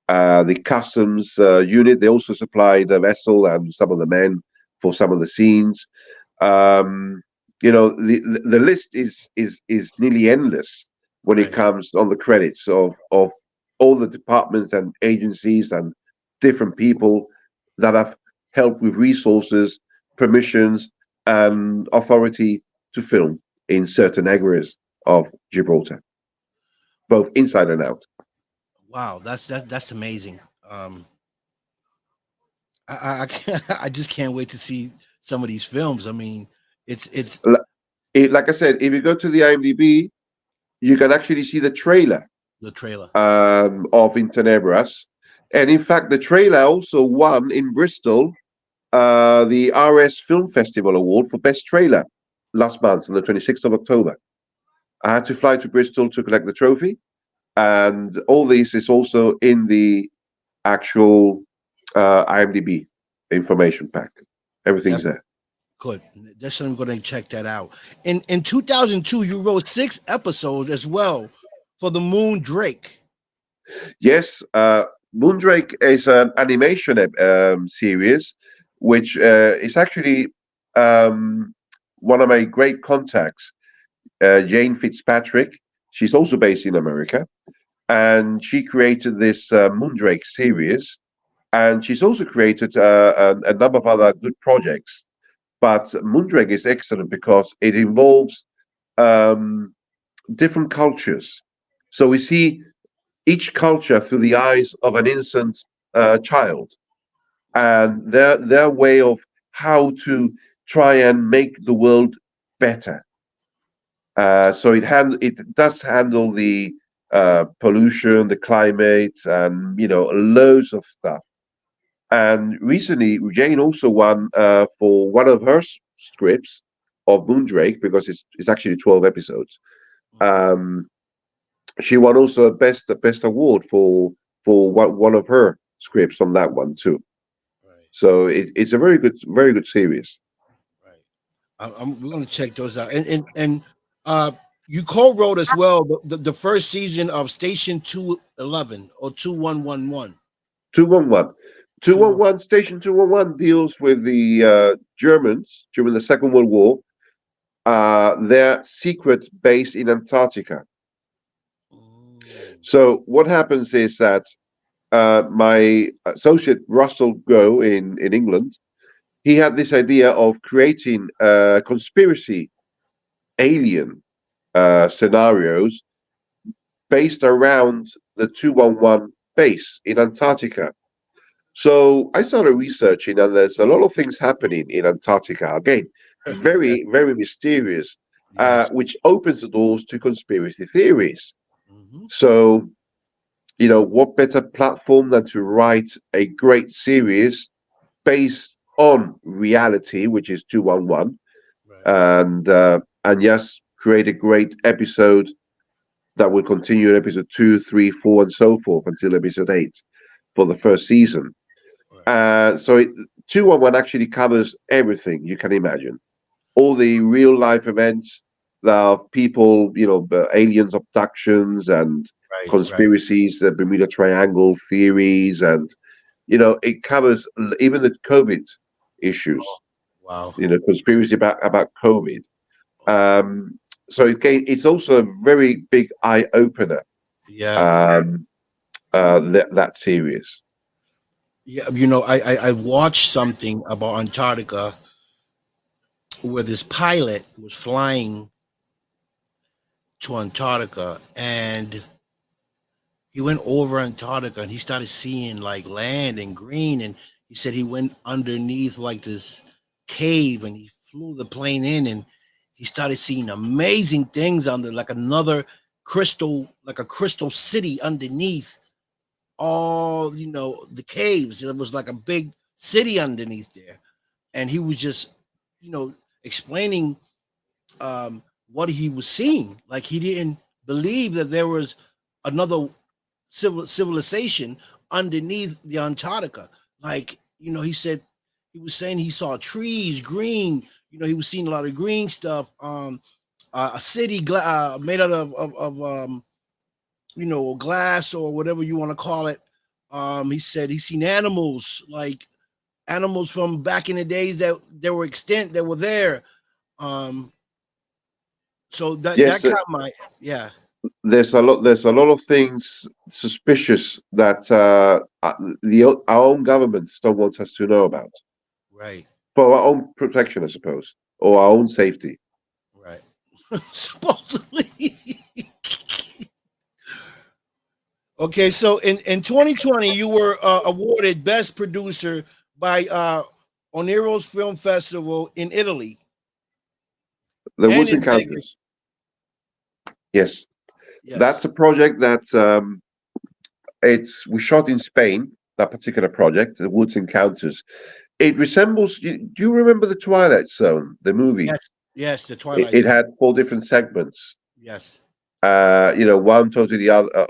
Speaker 2: the customs unit. They also supplied the vessel and some of the men for some of the scenes. Um, the list is nearly endless when it
Speaker 1: Right.
Speaker 2: comes on the credits of all the departments and agencies and different people that have helped with resources, permissions, and authority to film in certain areas of Gibraltar, both inside and out.
Speaker 1: Wow, that's amazing. I can't, I just can't wait to see some of these films. I mean, it's
Speaker 2: Like I said, if you go to the IMDb, you can actually see the trailer
Speaker 1: the trailer.
Speaker 2: of In Tenebras. And in fact, the trailer also won in Bristol the RS Film Festival Award for Best Trailer last month on the 26th of October. I had to fly to Bristol to collect the trophy. And all this is also in the actual IMDb information pack. Everything's
Speaker 1: That
Speaker 2: there.
Speaker 1: good. Definitely going to check that out. In 2002, you wrote 6 episodes as well for the Moon Drake.
Speaker 2: Yes, Moondrake is an animation series, which is actually one of my great contacts, Jane Fitzpatrick. She's also based in America, and she created this Moondrake series. And she's also created a number of other good projects. But Moondrake is excellent because it involves um, different cultures. So we see each culture through the eyes of an innocent child and their way of how to try and make the world better. So it does handle the pollution, the climate, and loads of stuff. And recently, Jane also won for one of her scripts of Moondrake because it's actually 12 episodes. Um, she won also a best award for one of her scripts on that one too.
Speaker 1: Right,
Speaker 2: So it's a very good series.
Speaker 1: right. We're going to check those out. And uh, you co-wrote as well the first season of Station 211 or 2111.
Speaker 2: 211.
Speaker 1: Two one.
Speaker 2: 211 Station 211 deals with the Germans during the Second World War. Their secret base in Antarctica.
Speaker 1: Mm,
Speaker 2: So what happens is that my associate Russell Go in England, he had this idea of creating conspiracy alien scenarios based around the 211 base in Antarctica. So I started researching, and there's a lot of things happening in Antarctica. Again,
Speaker 1: yeah.
Speaker 2: very mysterious,
Speaker 1: Yes.
Speaker 2: which opens the doors to conspiracy theories.
Speaker 1: Hmm.
Speaker 2: So, what better platform than to write a great series based on reality, which is 211,
Speaker 1: Right.
Speaker 2: and yes, create a great episode that will continue in episode 2, 3, 4, and so forth until episode 8 for the first season.
Speaker 1: Right.
Speaker 2: So 211 actually covers everything you can imagine. All the real life events, the people, aliens abductions and
Speaker 1: Right. Right.
Speaker 2: conspiracies, the Bermuda Triangle theories, and it covers even the COVID issues.
Speaker 1: Wow.
Speaker 2: Conspiracy about COVID.
Speaker 1: Wow.
Speaker 2: So it's also a very big eye opener.
Speaker 1: Yeah.
Speaker 2: Um, that series.
Speaker 1: Yeah. I watched something about Antarctica where this pilot was flying to Antarctica and he went over Antarctica and he started seeing like land and green and he said he went underneath like this cave and he flew the plane in and he started seeing amazing things under like another crystal, like a crystal city underneath all, the caves. It was like a big city underneath there. And he was just, explaining what he was seeing. Like he didn't believe that there was another civilization underneath the Antarctica. Like, he said he was saying he saw trees, green. He was seeing a lot of green stuff. A city made out of glass or whatever you want to call it. He said he's seen animals, like animals from back in the days that were extinct, that were there. Um, so that
Speaker 2: Yes,
Speaker 1: caught my, yeah.
Speaker 2: there's a lot of things suspicious that our own governments don't want us to know about
Speaker 1: Right,
Speaker 2: for our own protection, I suppose, or our own safety.
Speaker 1: right. Supposedly. Okay, so in 2020, you were awarded Best Producer by Onero's Film Festival in Italy
Speaker 2: The
Speaker 1: and
Speaker 2: Woods
Speaker 1: in Vegas.
Speaker 2: Encounters, yes, that's
Speaker 1: Yes,
Speaker 2: a project that we shot in Spain. That particular project, the Woods Encounters, it resembles. Do you remember the Twilight Zone, the movie?
Speaker 1: yes, yes. The
Speaker 2: It,
Speaker 1: Twilight
Speaker 2: it
Speaker 1: Zone.
Speaker 2: had four different segments.
Speaker 1: Yes,
Speaker 2: One totally the other,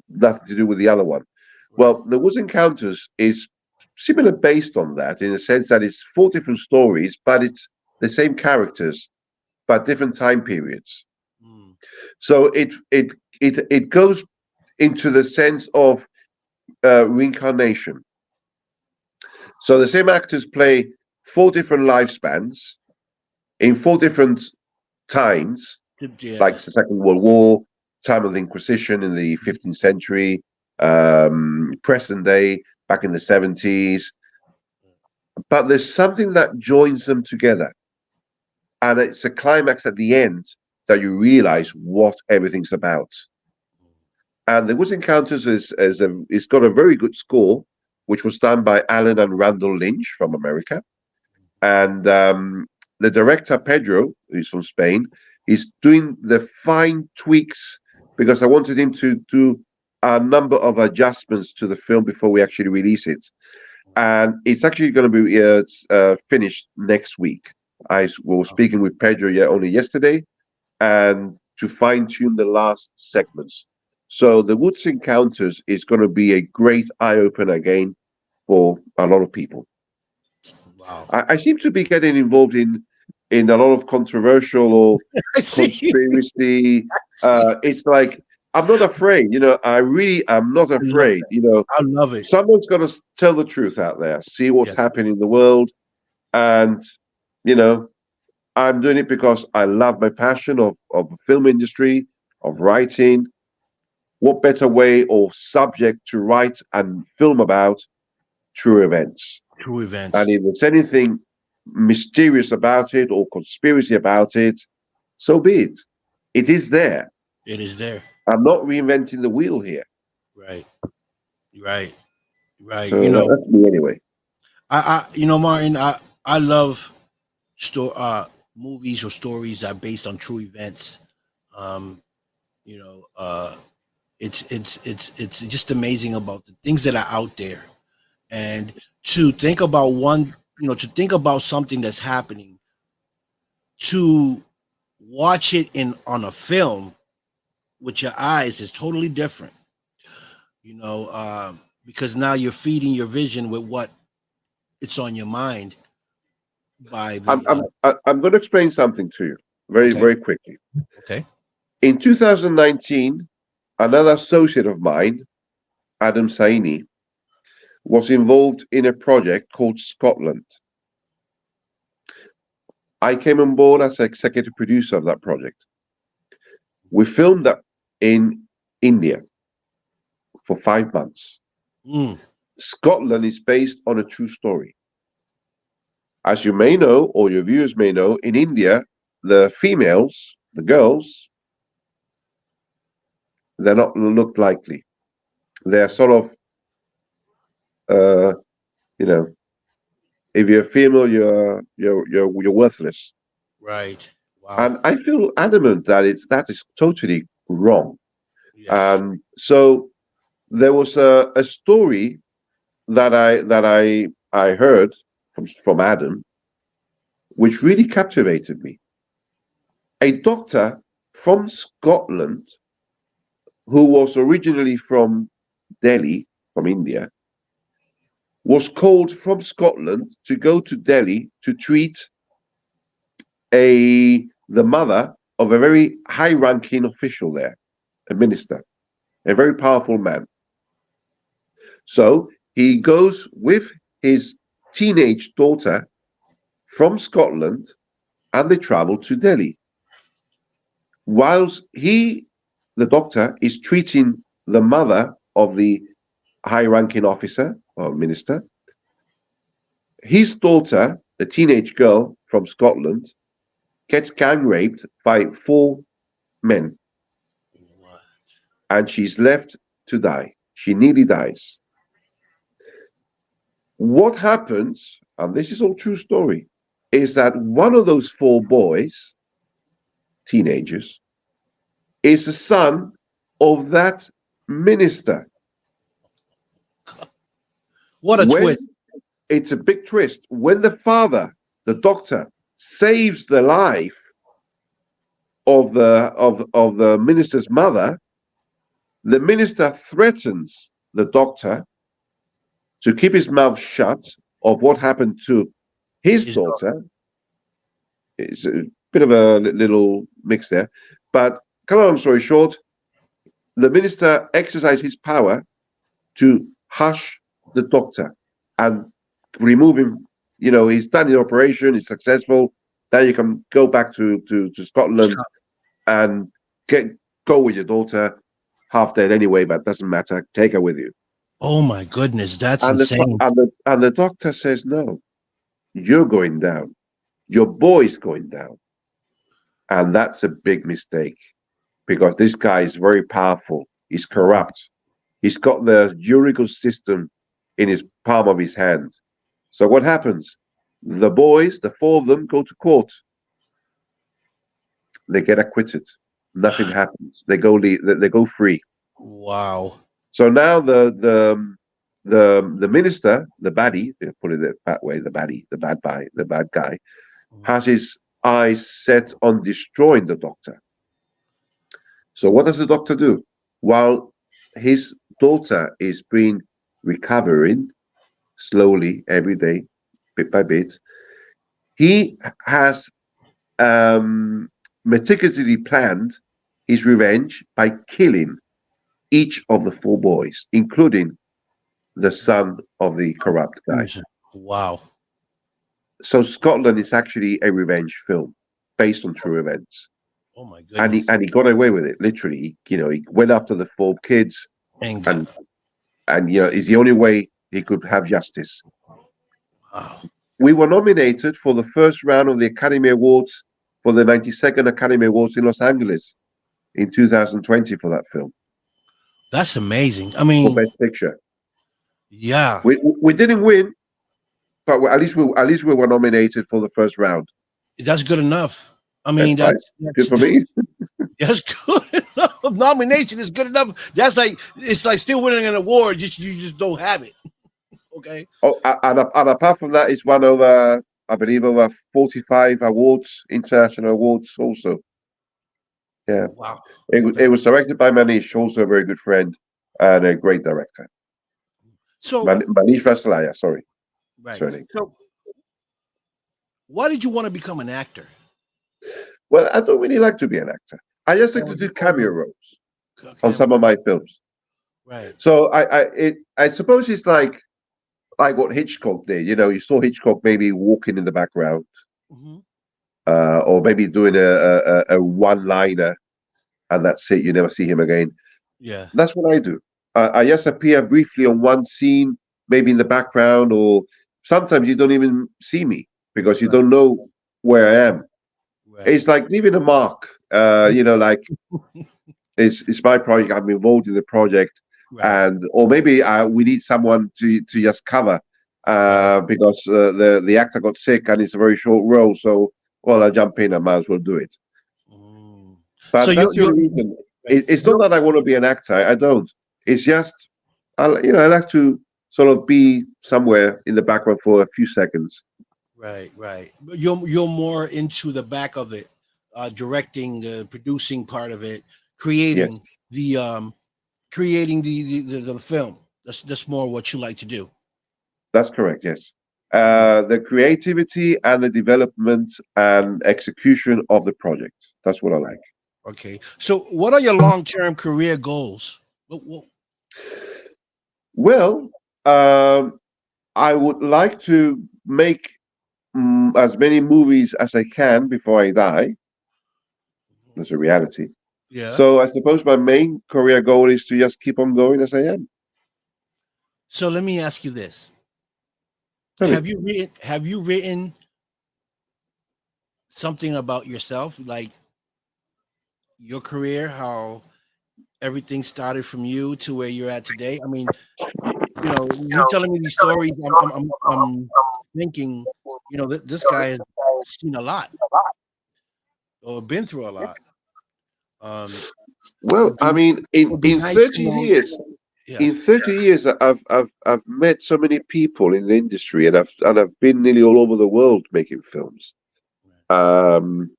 Speaker 2: nothing to do with the other one.
Speaker 1: right.
Speaker 2: Well, the Woods Encounters is similar based on that in the sense that it's four different stories, but it's the same characters, but different time periods.
Speaker 1: Mm,
Speaker 2: So it goes into the sense of reincarnation. So the same actors play four different lifespans in four different times, like
Speaker 1: yeah.
Speaker 2: the Second World War, time of the Inquisition in the 15th century, present day, back in the 70s. But there's something that joins them together. And it's a climax at the end that you realize what everything's about. And the Woods Encounters is got a very good score, which was done by Alan and Randall Lynch from America. And the director Pedro, who's from Spain, is doing the fine tweaks because I wanted him to do a number of adjustments to the film before we actually release it. And it's actually going to be finished next week. I was speaking with Pedro only yesterday, and to fine tune the last segments. So the Woods Encounters is going to be a great eye opener again for a lot of people.
Speaker 1: Wow.
Speaker 2: I seem to be getting involved in a lot of controversial or
Speaker 1: I see.
Speaker 2: conspiracy.
Speaker 1: I see.
Speaker 2: It's like I'm not afraid. I really am not
Speaker 1: I love
Speaker 2: afraid.
Speaker 1: that. I love it.
Speaker 2: Someone's got to tell the truth out there, see what's
Speaker 1: Yeah.
Speaker 2: happening in the world, and you know, I'm doing it because I love my passion of the film industry, of writing. What better way or subject to write and film about true events?
Speaker 1: True
Speaker 2: And
Speaker 1: events.
Speaker 2: if there's anything mysterious about it or conspiracy about it, so be it. It is there.
Speaker 1: It is there.
Speaker 2: I'm not reinventing the wheel here.
Speaker 1: Right. Right. Right.
Speaker 2: So that's me anyway.
Speaker 1: Martin, I love movies or stories that are based on true events. Um, you know, it's just amazing about the things that are out there, and to think about to think about something that's happening, to watch it in on a film with your eyes is totally different. Because now you're feeding your vision with what it's on your mind by
Speaker 2: I'm
Speaker 1: the
Speaker 2: I'm I'm going to explain something to you very
Speaker 1: okay,
Speaker 2: very quickly.
Speaker 1: okay.
Speaker 2: In 2019, another associate of mine, Adam Saini, was involved in a project called Scotland. I came on board as executive producer of that project. We filmed that in India for 5 months.
Speaker 1: Mm,
Speaker 2: Scotland is based on a true story. As you may know, or your viewers may know, in India, the females, the girls, they're not looked likely. They're sort of, uh, you know, if you're female, you're worthless.
Speaker 1: right. Wow.
Speaker 2: And I feel adamant that is totally wrong.
Speaker 1: Yes.
Speaker 2: So there was a story that I heard from Adam, which really captivated me. A doctor from Scotland who was originally from Delhi, from India, was called from Scotland to go to Delhi to treat the mother of a very high-ranking official there, a minister, a very powerful man. So he goes with his teenage daughter from Scotland, and they travel to Delhi. Whilst the doctor, is treating the mother of the high-ranking officer or minister, his daughter, the teenage girl from Scotland, gets gang raped by four men,
Speaker 1: What?
Speaker 2: and she's left to die. She nearly dies. What happens, and this is all true story, is that one of those four boys, teenagers, is the son of that minister.
Speaker 1: What a
Speaker 2: When
Speaker 1: twist.
Speaker 2: it's a big twist, when the father, the doctor, saves the life of the minister's mother, the minister threatens the doctor to keep his mouth shut of what happened to his
Speaker 1: His daughter.
Speaker 2: daughter. It's a bit of a little mix there. But cut a long story short, the minister exercised his power to hush the doctor and remove him. You know, he's done the operation, he's successful. Now you can go back to Scotland and get go with your daughter, half dead anyway, but doesn't matter. Take her with you.
Speaker 1: Oh my goodness, that's
Speaker 2: And
Speaker 1: insane.
Speaker 2: the doctor says, no, you're going down. Your boy's going down. And that's a big mistake because this guy is very powerful. He's corrupt. He's got the juridical system in his palm of his hand. So what happens? The boys, the four of them, go to court. They get acquitted. Nothing happens. They go free.
Speaker 1: Wow.
Speaker 2: So now the minister, the baddie, they put it that way, the baddie, the bad guy, has his eyes set on destroying the doctor. So what does the doctor do? While his daughter is being recovering slowly every day, bit by bit, he has meticulously planned his revenge by killing each of the four boys, including the son of the corrupt guy.
Speaker 1: Wow.
Speaker 2: So Scotland is actually a revenge film based on true events.
Speaker 1: Oh my
Speaker 2: And
Speaker 1: goodness.
Speaker 2: he got away with it. Literally, he went after the four kids,
Speaker 1: And
Speaker 2: and it's the only way he could have justice.
Speaker 1: wow.
Speaker 2: We were nominated for the first round of the Academy Awards for the 92nd Academy Awards in Los Angeles in 2020 for that film,
Speaker 1: That's amazing. I
Speaker 2: for
Speaker 1: mean,
Speaker 2: Best Picture.
Speaker 1: yeah,
Speaker 2: We didn't win, but at least we were nominated for the first round.
Speaker 1: that's good enough. I
Speaker 2: That's
Speaker 1: mean,
Speaker 2: fine. Good for me.
Speaker 1: that's good enough. Nomination is good enough. That's like it's like still winning an award. You just don't have it. Okay.
Speaker 2: Oh, and apart from that, it's one of I believe over 45 awards, international awards also. Yeah,
Speaker 1: Wow.
Speaker 2: it was directed by Manish, also a very good friend and a great director.
Speaker 1: So
Speaker 2: Manish Vasalaya, sorry,
Speaker 1: right.
Speaker 2: surname.
Speaker 1: So why did you want to become an actor?
Speaker 2: Well, I don't really like to be an actor. I just like to do cameo roles on some of my films.
Speaker 1: Right.
Speaker 2: So I suppose it's like what Hitchcock did. You saw Hitchcock maybe walking in the background,
Speaker 1: Hmm.
Speaker 2: or maybe doing a one-liner, and that's it. You never see him again.
Speaker 1: Yeah.
Speaker 2: That's what I do. I just appear briefly on one scene, maybe in the background, or sometimes you don't even see me because you
Speaker 1: Right.
Speaker 2: don't know where I am.
Speaker 1: Right.
Speaker 2: It's like leaving a mark. Like it's my project. I'm involved in the project,
Speaker 1: Right.
Speaker 2: or maybe we need someone to just cover
Speaker 1: Right.
Speaker 2: because the actor got sick and it's a very short role. So well, I jump in. I might as well do it.
Speaker 1: Mm. So
Speaker 2: But that's the only reason.
Speaker 1: right.
Speaker 2: It's not that I want to be an actor. I don't. It's just, I like to sort of be somewhere in the background for a few seconds.
Speaker 1: Right, right. But you're more into the back of it, directing, producing part of it,
Speaker 2: Yes,
Speaker 1: creating the film. That's more what you like to do.
Speaker 2: that's correct. Yes.
Speaker 1: Okay,
Speaker 2: The creativity and the development and execution of the project. That's what I
Speaker 1: right.
Speaker 2: like.
Speaker 1: Okay. So, what are your long term career goals?
Speaker 2: Well, um, I would like to make as many movies as I can before I die. That's a reality.
Speaker 1: Yeah.
Speaker 2: So I suppose my main career goal is to just keep on going as I am.
Speaker 1: So let me ask you this:
Speaker 2: Tell me.
Speaker 1: Have you written something about yourself, like your career, how everything started from you to where you're at today? I mean, you telling me these stories, I'm thinking, this guy has seen a lot or been through a lot. Um,
Speaker 2: Well,
Speaker 1: would
Speaker 2: I
Speaker 1: be
Speaker 2: mean,
Speaker 1: would be
Speaker 2: in
Speaker 1: nice to
Speaker 2: 30
Speaker 1: know.
Speaker 2: years,
Speaker 1: Yeah.
Speaker 2: in 30 years, I've met so many people in the industry, and I've been nearly all over the world making films. Um,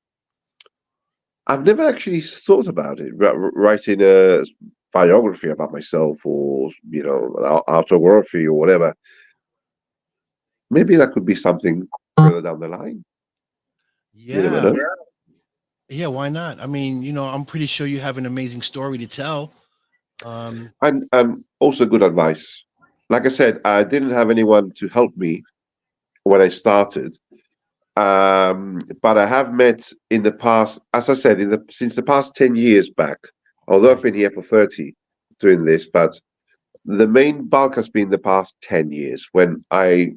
Speaker 2: I've never actually thought about it, writing a biography about myself, or autography or whatever. Maybe that could be something further down the line. You never
Speaker 1: Yeah.
Speaker 2: know.
Speaker 1: Yeah, why not? I mean, I'm pretty sure you have an amazing story to tell. Um,
Speaker 2: And also good advice. Like I said, I didn't have anyone to help me when I started. But I have met in the past, as I said, since the past 10 years back, although I've
Speaker 1: right,
Speaker 2: been here for 30 doing this, but the main bulk has been the past 10 years when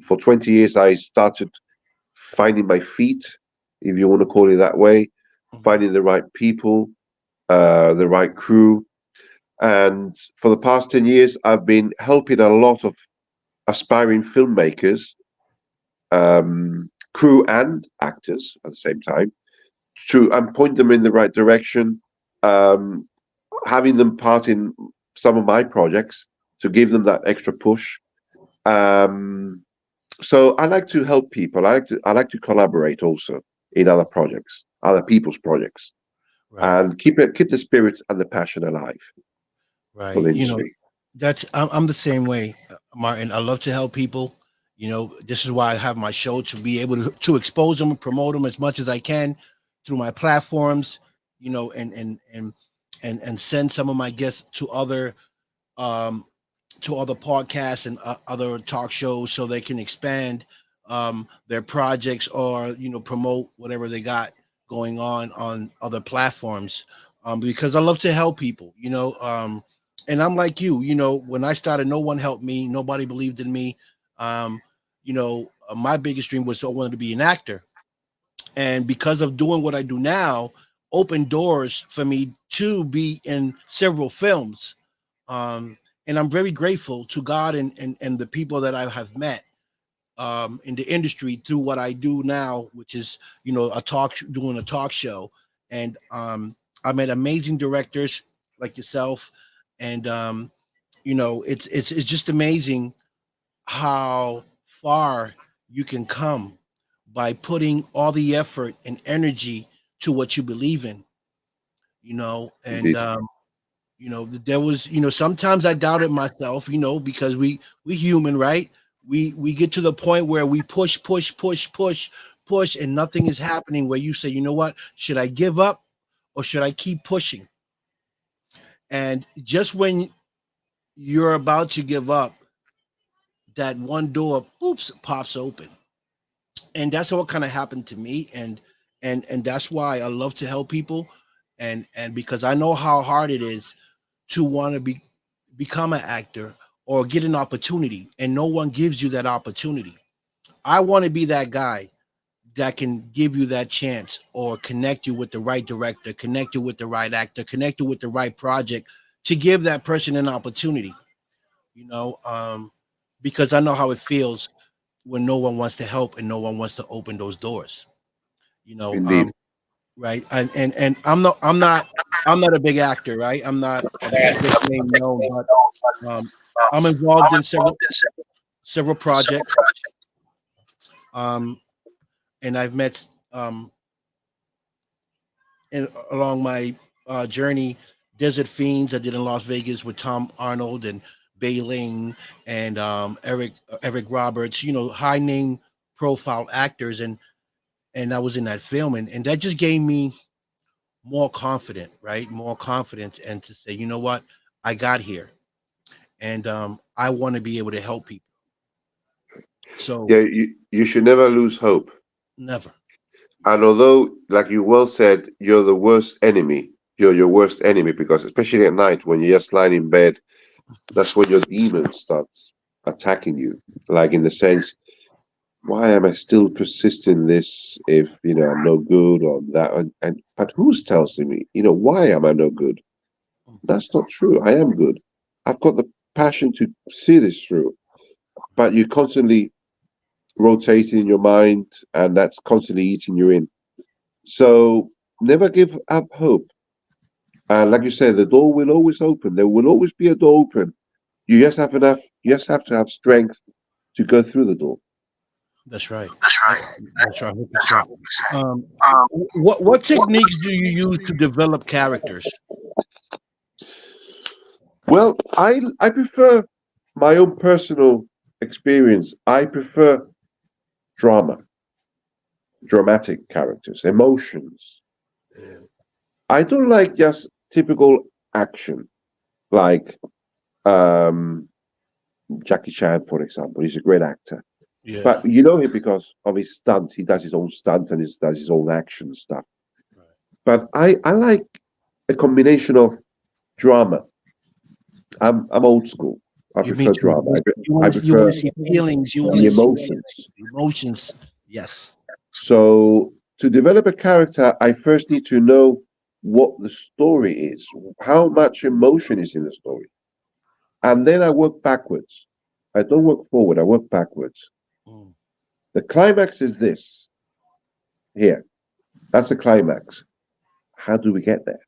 Speaker 2: for 20 years, I started finding my feet, if you want to call it that way,
Speaker 1: mhm,
Speaker 2: finding the right people, the right crew. And for the past 10 years, I've been helping a lot of aspiring filmmakers, crew and actors at the same time, to and point them in the right direction, um, having them part in some of my projects to give them that extra push. Um, so I like to help people. I like to collaborate also in other projects, other people's projects,
Speaker 1: right,
Speaker 2: and keep the spirit and the passion alive for
Speaker 1: right.
Speaker 2: the industry.
Speaker 1: I'm the same way, Martin. I love to help people. This is why I have my show, to be able to expose them and promote them as much as I can through my platforms. And send some of my guests um, to other podcasts and other talk shows so they can expand their projects, or promote whatever they got going on other platforms, because I love to help people, and I'm like you. When I started, no one helped me, nobody believed in me. My biggest dream was, I wanted to be an actor, and because of doing what I do now, opened doors for me to be in several films. um, and I'm very grateful to God and the people that I have met in the industry through what I do now, which is doing a talk show. And I met amazing directors like yourself, and it's just amazing how far you can come by putting all the effort and energy to what you believe in. And
Speaker 2: Indeed,
Speaker 1: there was, sometimes I doubted myself, because we human, right? We get to the point where we push, and nothing is happening, where you say, you know what, should I give up or should I keep pushing? And just when you're about to give up, that one door, oops, pops open. And that's what kind of happened to me. And that's why I love to help people. And because I know how hard it is to want to become an actor or get an opportunity, and no one gives you that opportunity. I want to be that guy that can give you that chance, or connect you with the right director, connect you with the right actor, connect you with the right project, to give that person an opportunity, you know um because I know how it feels when no one wants to help and no one wants to open those doors. You know,
Speaker 2: Indeed.
Speaker 1: right? And I'm not a big actor, right? I'm not a big name known, but um, I'm involved in several projects, um, and I've met along my journey, Desert Fiends I did in Las Vegas with Tom Arnold and Bei Ling and Eric Roberts. You know, high name profile actors, and I was in that film, and that just gave me more confident, right? More confidence, and to say, you know what, I got here, and I want to be able to help people. So
Speaker 2: Yeah, you should never lose hope.
Speaker 1: never.
Speaker 2: And although, like you well said, you're the worst enemy, you're your worst enemy because, especially at night when you're just lying in bed, that's when your demon starts attacking you. Like in the sense, why am I still persisting in this if I'm no good or that? And but who's telling me? Why am I no good? That's not true. I am good. I've got the passion to see this through. But you're constantly rotating in your mind, and that's constantly eating you in. So never give up hope. And like you said, the door will always open. There will always be a door open. You just have enough. You just have to have strength to go through the door.
Speaker 1: That's right. That's right. 100%. Um, what techniques do you use to develop characters?
Speaker 2: Well, I prefer my own personal experience. I prefer drama, dramatic characters, emotions.
Speaker 1: Mm,
Speaker 2: I don't like just typical action, like um, Jackie Chan, for example. He's a great actor,
Speaker 1: yeah.
Speaker 2: but you know him because of his stunts. He does his own stunts and he does his own action stuff.
Speaker 1: Right.
Speaker 2: But I like a combination of drama. I'm old school. I
Speaker 1: You me
Speaker 2: prefer
Speaker 1: too.
Speaker 2: drama. I
Speaker 1: You want
Speaker 2: prefer
Speaker 1: to see feelings. You want
Speaker 2: the
Speaker 1: to see
Speaker 2: emotions.
Speaker 1: emotions. Yes.
Speaker 2: So to develop a character, I first need to know what the story is, how much emotion is in the story. And then I work backwards. I don't work forward, I work backwards.
Speaker 1: Mm,
Speaker 2: The climax is this here. That's the climax. How do we get there?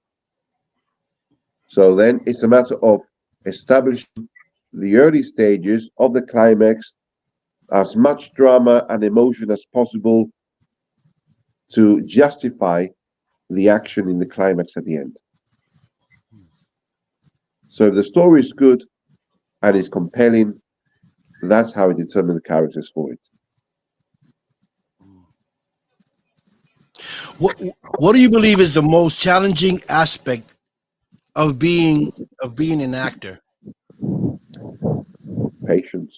Speaker 2: So then it's a matter of establishing the early stages of the climax, as much drama and emotion as possible to justify the action in the climax at the end.
Speaker 1: mm,
Speaker 2: So if the story is good and is compelling, that's how I determine the characters for it.
Speaker 1: mm. What What do you believe is the most challenging aspect of being an actor?
Speaker 2: Patience.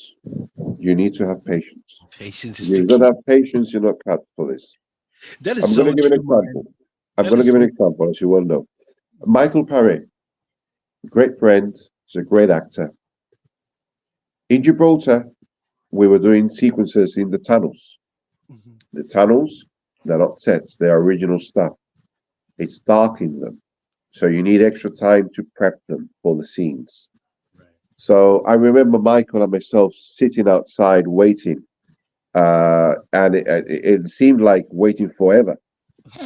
Speaker 2: You need to have patience.
Speaker 1: Patience is
Speaker 2: If
Speaker 1: the
Speaker 2: you don't
Speaker 1: key.
Speaker 2: have patience, you're not cut for this.
Speaker 1: That is
Speaker 2: I'm going to
Speaker 1: so
Speaker 2: give an
Speaker 1: true, man.
Speaker 2: example. I'm
Speaker 1: That
Speaker 2: going to
Speaker 1: is
Speaker 2: give an
Speaker 1: so.
Speaker 2: example, as you well know. Michael Paré, great friend, he's a great actor. In Gibraltar, we were doing sequences in the tunnels.
Speaker 1: Mhm.
Speaker 2: The tunnels, they're not sets, they're original stuff. It's dark in them. So you need extra time to prep them for the scenes.
Speaker 1: Right.
Speaker 2: So I remember Michael and myself sitting outside waiting, and it seemed like waiting forever.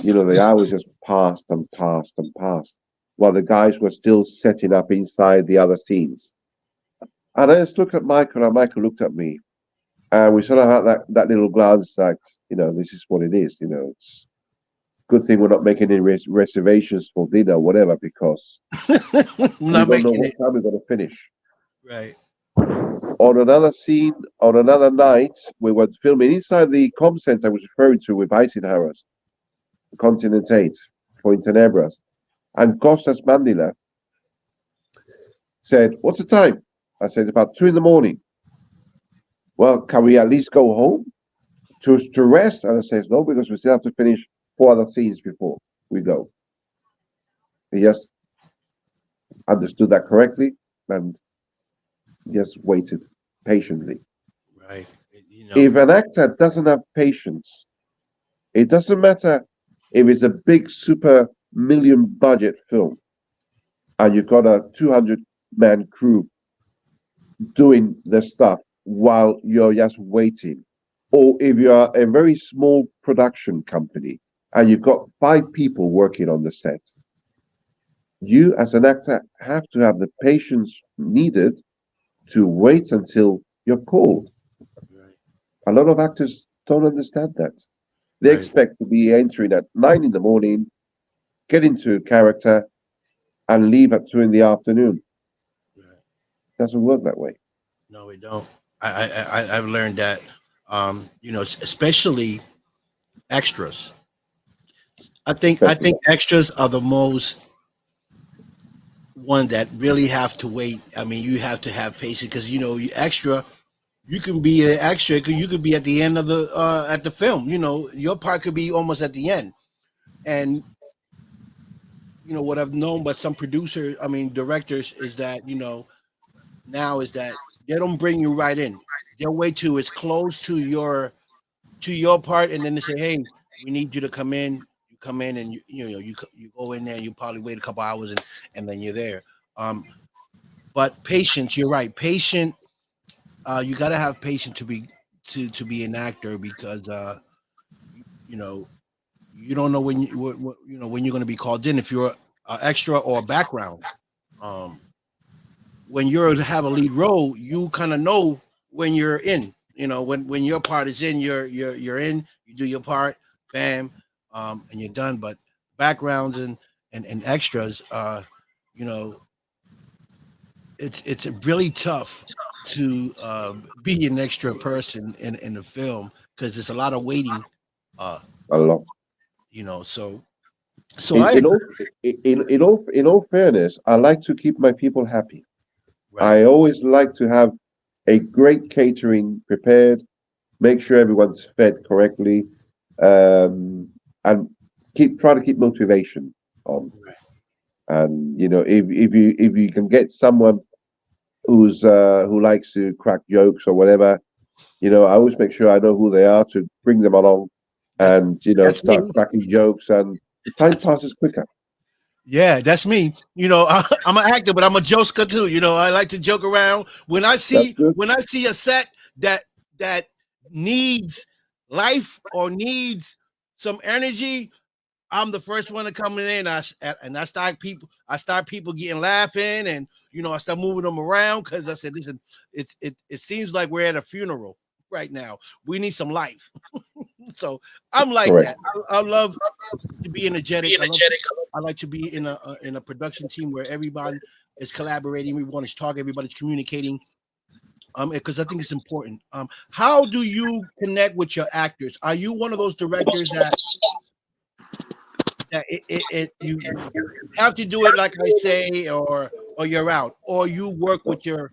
Speaker 2: The hours just passed and passed and passed, while the guys were still setting up inside the other scenes. And I just looked at Michael, and Michael looked at me, and we sort of had that little glance, like, this is what it is. It's good thing we're not making any reservations for dinner or whatever, because we
Speaker 1: Not
Speaker 2: don't know
Speaker 1: making
Speaker 2: what
Speaker 1: it.
Speaker 2: time we're going to finish.
Speaker 1: Right.
Speaker 2: On another scene, on another night, we were filming inside the com center I was referring to with Eisenhower's, Continent 8, Point Tenebras. And Costas Mandila said, "What's the time?" I said, "About 2 in the morning." "Well, can we at least go home to rest?" And I says, "No, because we still have to finish 4 other scenes before we go." He just understood that correctly and just waited patiently.
Speaker 1: Right. You know.
Speaker 2: If an actor doesn't have patience, it doesn't matter if it's a big super million budget film and you've got a 200-man crew doing the stuff while you're just waiting. Or if you are a very small production company and you've got 5 people working on the set, you as an actor have to have the patience needed to wait until you're called.
Speaker 1: Right.
Speaker 2: A lot of actors don't understand that. They
Speaker 1: Right.
Speaker 2: expect to be entering at 9 in the morning, get into character, and leave at 2 in the afternoon.
Speaker 1: Right.
Speaker 2: Doesn't work that way.
Speaker 1: No, we don't. I've learned that. Especially extras. I
Speaker 2: Especially
Speaker 1: think extras are the most one that really have to wait. I mean, you have to have patience because you extra. You can be an extra. You could be at the end of the at the film. Your part could be almost at the end. And what I've known by some producers, I mean directors, is that now is that they don't bring you right in. They'll wait till it's close to your part, and then they say, "Hey, we need you to come in." You come in, and you go in there. You probably wait a couple hours, and then you're there. Um, but patience, you're right. Patient, you got to have patience to be an actor because you know you don't know when when you're going to be called in if you're an extra or a background. Um, when you're to have a lead role, you kind of know when you're in. When your part is in, you're in. You do your part, bam, and you're done. But backgrounds and extras, you know, it's really tough to be an extra person in the film because there's a lot of waiting. Uh,
Speaker 2: a lot.
Speaker 1: So
Speaker 2: In,
Speaker 1: I
Speaker 2: in
Speaker 1: agree.
Speaker 2: all in all fairness, I like to keep my people happy.
Speaker 1: Right,
Speaker 2: I always like to have a great catering prepared, make sure everyone's fed correctly, and try to keep motivation on.
Speaker 1: right.
Speaker 2: And if you can get someone who likes to crack jokes or whatever, I always make sure I know who they are to bring them along,
Speaker 1: That,
Speaker 2: and
Speaker 1: that's
Speaker 2: start
Speaker 1: me.
Speaker 2: cracking jokes, and time passes quicker.
Speaker 1: Yeah, that's me. I'm an actor, but I'm a joker too. I like to joke around. When I
Speaker 2: That's
Speaker 1: see
Speaker 2: good.
Speaker 1: when I see a set that needs life or needs some energy, I'm the first one to come in. And I start people getting laughing, and I start moving them around because I said, listen, it seems like we're at a funeral right now. We need some life. So I'm like
Speaker 2: Correct.
Speaker 1: that. I love to be energetic. I like to be in a production team where everybody is collaborating. Everyone is talking. Everybody's communicating. Because I think it's important. How do you connect with your actors? Are you one of those directors that you have to do it like I say, or you're out, or you work with your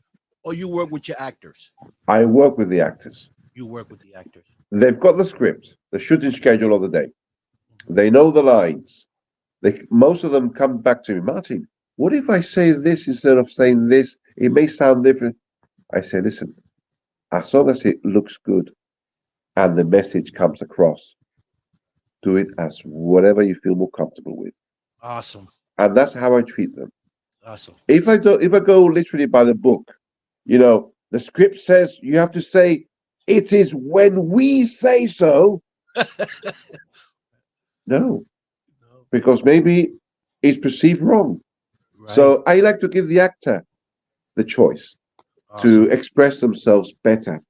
Speaker 1: actors?
Speaker 2: I work with the actors.
Speaker 1: You work with the actors.
Speaker 2: They've got the script, the shooting schedule of the day.
Speaker 1: Mhm.
Speaker 2: They know the lines. Most of them come back to me, Martin. What if I say this instead of saying this? It may sound different. I say, listen, as long as it looks good and the message comes across, do it as whatever you feel more comfortable with.
Speaker 1: Awesome,
Speaker 2: And that's how I treat them.
Speaker 1: awesome.
Speaker 2: If I go literally by the book, the script says you have to say it is when we say so. No,
Speaker 1: No,
Speaker 2: because maybe it's perceived wrong.
Speaker 1: right.
Speaker 2: So I like to give the actor the choice to
Speaker 1: Awesome.
Speaker 2: express themselves better.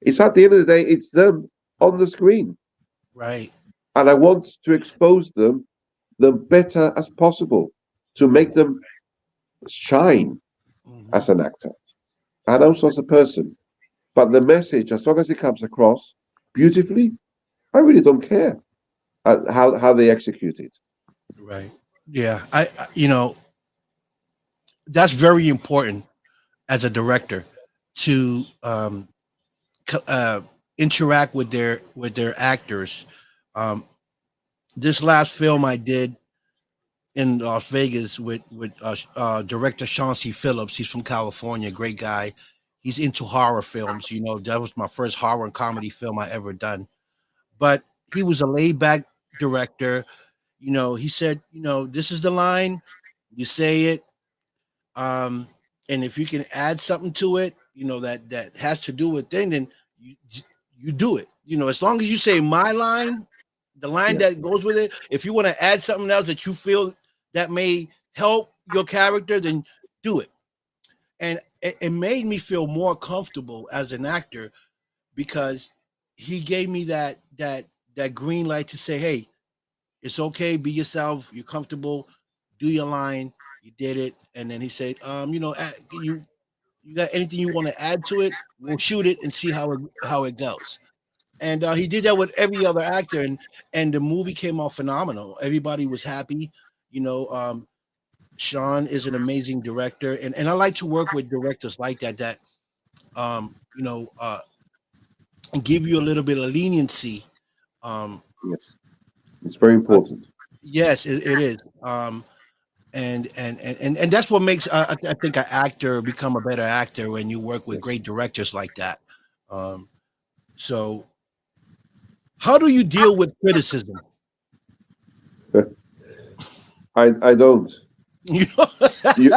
Speaker 2: It's at the end of the day, it's them on the screen,
Speaker 1: Right.
Speaker 2: and I want to expose them the better as possible to
Speaker 1: Right.
Speaker 2: make them shine
Speaker 1: Hmm.
Speaker 2: as an actor and also as a person. But the message, as long as it comes across beautifully, I really don't care how they execute it.
Speaker 1: Right. Yeah. That's very important as a director to co- uh, interact with their actors. Um, this last film I did in Las Vegas with director Chauncey Phillips. He's from California, great guy. He's into horror films. That was my first horror and comedy film I ever done. But he was a laid back director. He said, this is the line, you say it, um, and if you can add something to it, that has to do with then you you do it. As long as you say my line, the line
Speaker 2: Yeah.
Speaker 1: that goes with it. If you want to add something else that you feel that may help your character, then do it. And it made me feel more comfortable as an actor because he gave me that green light to say, hey, it's okay, be yourself, you're comfortable, do your line, you did it. And then he said, you got anything you want to add to it? We'll shoot it and see how it goes. And he did that with every other actor, and the movie came out phenomenal. Everybody was happy. You know, Sean is an amazing director, and I like to work with directors like that. You know, and give you a little bit of leniency. Um,
Speaker 2: Yes. It's very
Speaker 1: uh,
Speaker 2: important.
Speaker 1: yes, it is. And that's what makes I think an actor become a better actor when you work with
Speaker 2: Yes.
Speaker 1: great directors like that. Um, so, how do you deal with criticism?
Speaker 2: I don't.
Speaker 1: You know?
Speaker 2: You,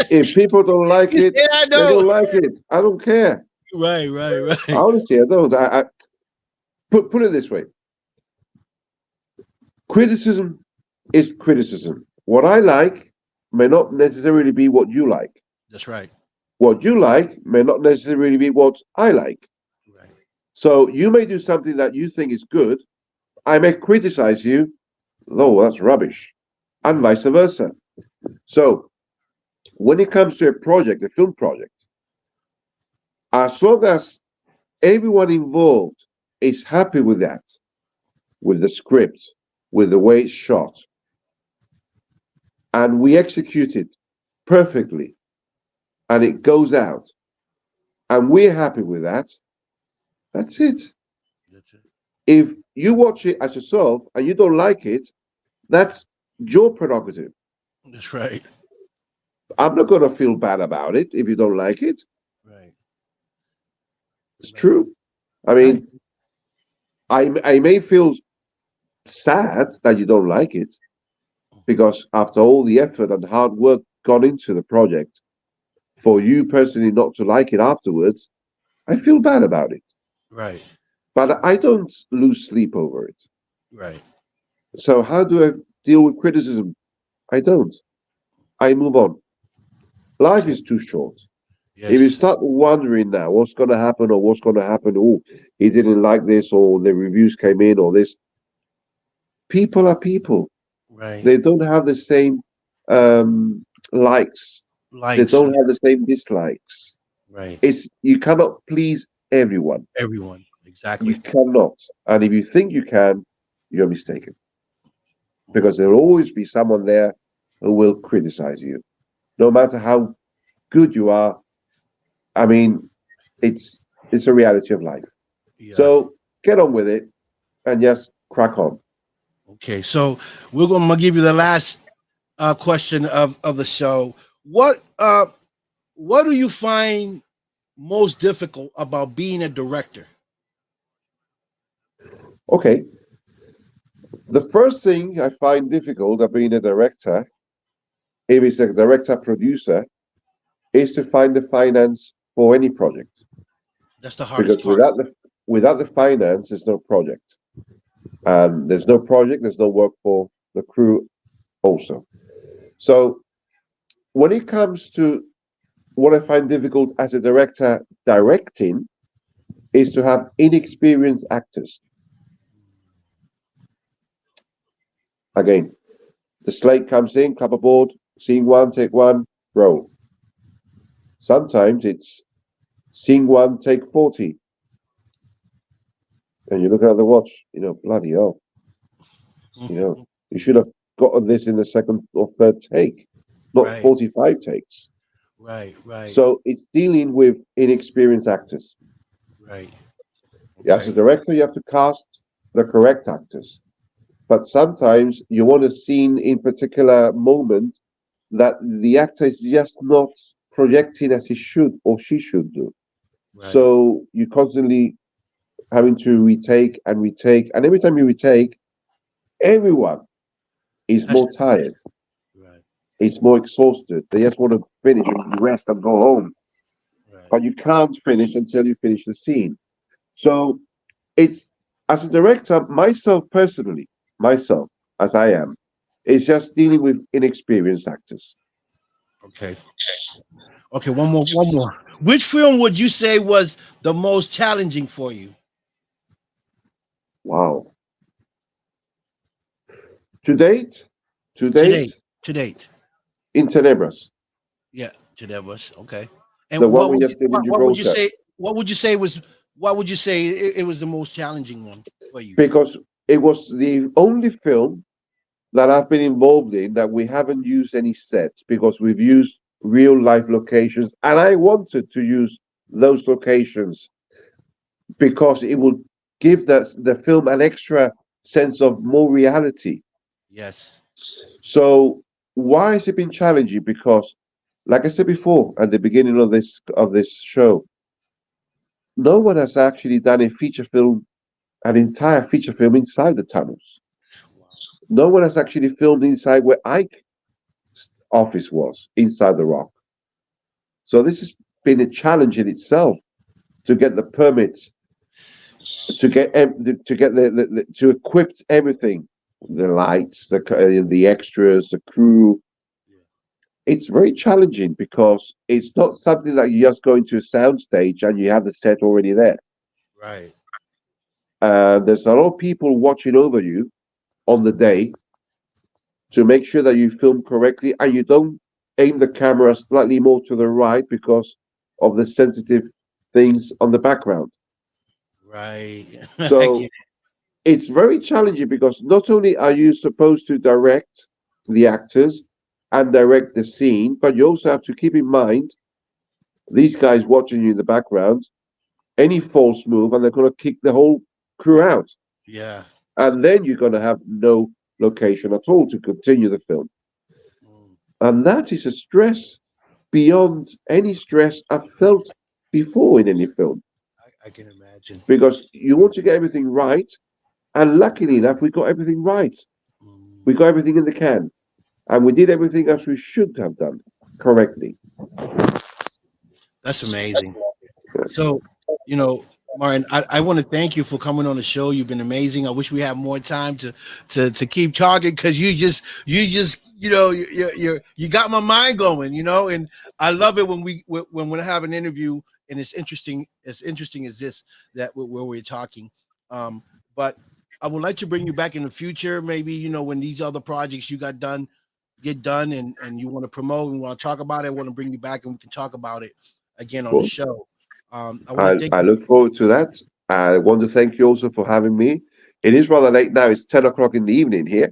Speaker 2: if people don't like
Speaker 1: You
Speaker 2: it,
Speaker 1: say, I
Speaker 2: they
Speaker 1: know.
Speaker 2: don't like it. I don't care.
Speaker 1: Right, right, right,
Speaker 2: Honestly, I don't. I put it this way: criticism is criticism. What I like may not necessarily be what you like.
Speaker 1: that's right,
Speaker 2: What you like may not necessarily be what I like.
Speaker 1: right,
Speaker 2: So you may do something that you think is good. I may criticize you. Oh, that's rubbish, and
Speaker 1: right,
Speaker 2: vice versa. So when it comes to a project, a film project, as long as everyone involved is happy with that, with the script, with the way it's shot, and we execute it perfectly, and it goes out, and we're happy with that, that's it.
Speaker 1: that's it,
Speaker 2: If you watch it as yourself and you don't like it, that's your prerogative.
Speaker 1: that's right,
Speaker 2: I'm not going to feel bad about it if you don't like it.
Speaker 1: right,
Speaker 2: It's
Speaker 1: right,
Speaker 2: true. I
Speaker 1: right,
Speaker 2: mean, I may feel sad that you don't like it because after all the effort and hard work gone into the project, for you personally not to like it afterwards, I feel bad about it.
Speaker 1: right,
Speaker 2: But I don't lose sleep over it.
Speaker 1: right.
Speaker 2: So how do I deal with criticism? I don't. I move on. Life
Speaker 1: Okay,
Speaker 2: is too short. If you
Speaker 1: yes,
Speaker 2: start wondering now what's going to happen or what's going to happen, oh, he didn't like this or the reviews came in or this, people are people.
Speaker 1: right.
Speaker 2: They don't have the same likes. They
Speaker 1: Likes,
Speaker 2: don't
Speaker 1: yeah,
Speaker 2: have the same dislikes.
Speaker 1: right.
Speaker 2: It's you cannot please everyone.
Speaker 1: Everyone, exactly.
Speaker 2: You cannot. And if you think you can, you're mistaken.
Speaker 1: Mhm.
Speaker 2: Because there will always be someone there who will criticize you. No matter how good you are. I mean, it's it's a reality of life.
Speaker 1: Yeah.
Speaker 2: So get on with it and just crack on.
Speaker 1: Okay, so we're gonna give you the last question of the show. What do you find most difficult about being a director?
Speaker 2: Okay. The first thing I find difficult of being a director, if it's a director producer, is to find the finance for any project.
Speaker 1: That's the hardest
Speaker 2: Because
Speaker 1: part.
Speaker 2: without the finance, there's no project. And there's no project, there's no work for the crew also. So when it comes to what I find difficult as a director directing is to have inexperienced actors. Again, the slate comes in, clapperboard, scene one, take one, roll. Sometimes it's scene one, take 40. And you're looking at the watch, bloody hell, you know, you should have gotten this in the second or third take, not
Speaker 1: Right,
Speaker 2: 45 takes.
Speaker 1: right, right,
Speaker 2: So it's dealing with inexperienced actors.
Speaker 1: right.
Speaker 2: As a
Speaker 1: Okay.
Speaker 2: director, you have to cast the correct actors. But sometimes you want a scene in particular moment that the actor is just not projecting as he should or she should do.
Speaker 1: Right.
Speaker 2: So you constantly having to retake and retake, and every time you retake, everyone is
Speaker 1: That's
Speaker 2: more tired,
Speaker 1: right.
Speaker 2: is more exhausted. They just want to finish and rest and go home,
Speaker 1: Right.
Speaker 2: but you can't finish until you finish the scene. So it's as a director, myself personally, myself as I am, is just dealing with inexperienced actors.
Speaker 1: Okay. Okay, one more. Which film would you say was the most challenging for you
Speaker 2: Wow. To date, to
Speaker 1: to
Speaker 2: date,
Speaker 1: date? To date.
Speaker 2: in Tenebras,
Speaker 1: Yeah, to that was okay.
Speaker 2: the
Speaker 1: And
Speaker 2: one we just did in
Speaker 1: what would you
Speaker 2: Gibraltar,
Speaker 1: say? What would you say was? What would you say it was the most challenging one for you?
Speaker 2: because it was the only film that I've been involved in that we haven't used any sets because we've used real life locations, and I wanted to use those locations because it would give the film an extra sense of more reality.
Speaker 1: Yes.
Speaker 2: So why has it been challenging? Because, like I said before at the beginning of this show, no one has actually done a feature film, an entire feature film inside the tunnels.
Speaker 1: Wow.
Speaker 2: No one has actually filmed inside where Ike's office was, inside the rock. So this has been a challenge in itself to get the permits,
Speaker 1: Wow.
Speaker 2: to get to equip everything, the lights, the extras, the crew.
Speaker 1: Yeah.
Speaker 2: It's very challenging because it's not something that you just go into a sound stage and you have the set already there.
Speaker 1: Right.
Speaker 2: There's a lot of people watching over you on the day to make sure that you film correctly and you don't aim the camera slightly more to the right because of the sensitive things on the background.
Speaker 1: Right. I get
Speaker 2: So
Speaker 1: it.
Speaker 2: it's very challenging because not only are you supposed to direct the actors and direct the scene, but you also have to keep in mind these guys watching you in the background, any false move, and they're going to kick the whole crew out.
Speaker 1: Yeah.
Speaker 2: And then you're going to have no location at all to continue the film.
Speaker 1: Mm,
Speaker 2: And that is a stress beyond any stress I've felt before in any film
Speaker 1: I can imagine.
Speaker 2: because you want to get everything right. And luckily enough, we got everything right.
Speaker 1: Mm,
Speaker 2: We got everything in the can. And we did everything as we should have done correctly.
Speaker 1: that's amazing. So, you know, Martin, I want to thank you for coming on the show. You've been amazing. I wish we had more time to keep talking because you just you got my mind going. And I love it when we have an interview and it's interesting as this that where we're talking. But I would like to bring you back in the future. Maybe when these other projects you got done get done and you want to promote and want to talk about it. I want to bring you back and we can talk about it again on the
Speaker 2: Well,
Speaker 1: show. I want to thank
Speaker 2: I
Speaker 1: you.
Speaker 2: look forward to that. I want to thank you also for having me. It is rather late now. It's 10 o'clock in the evening here,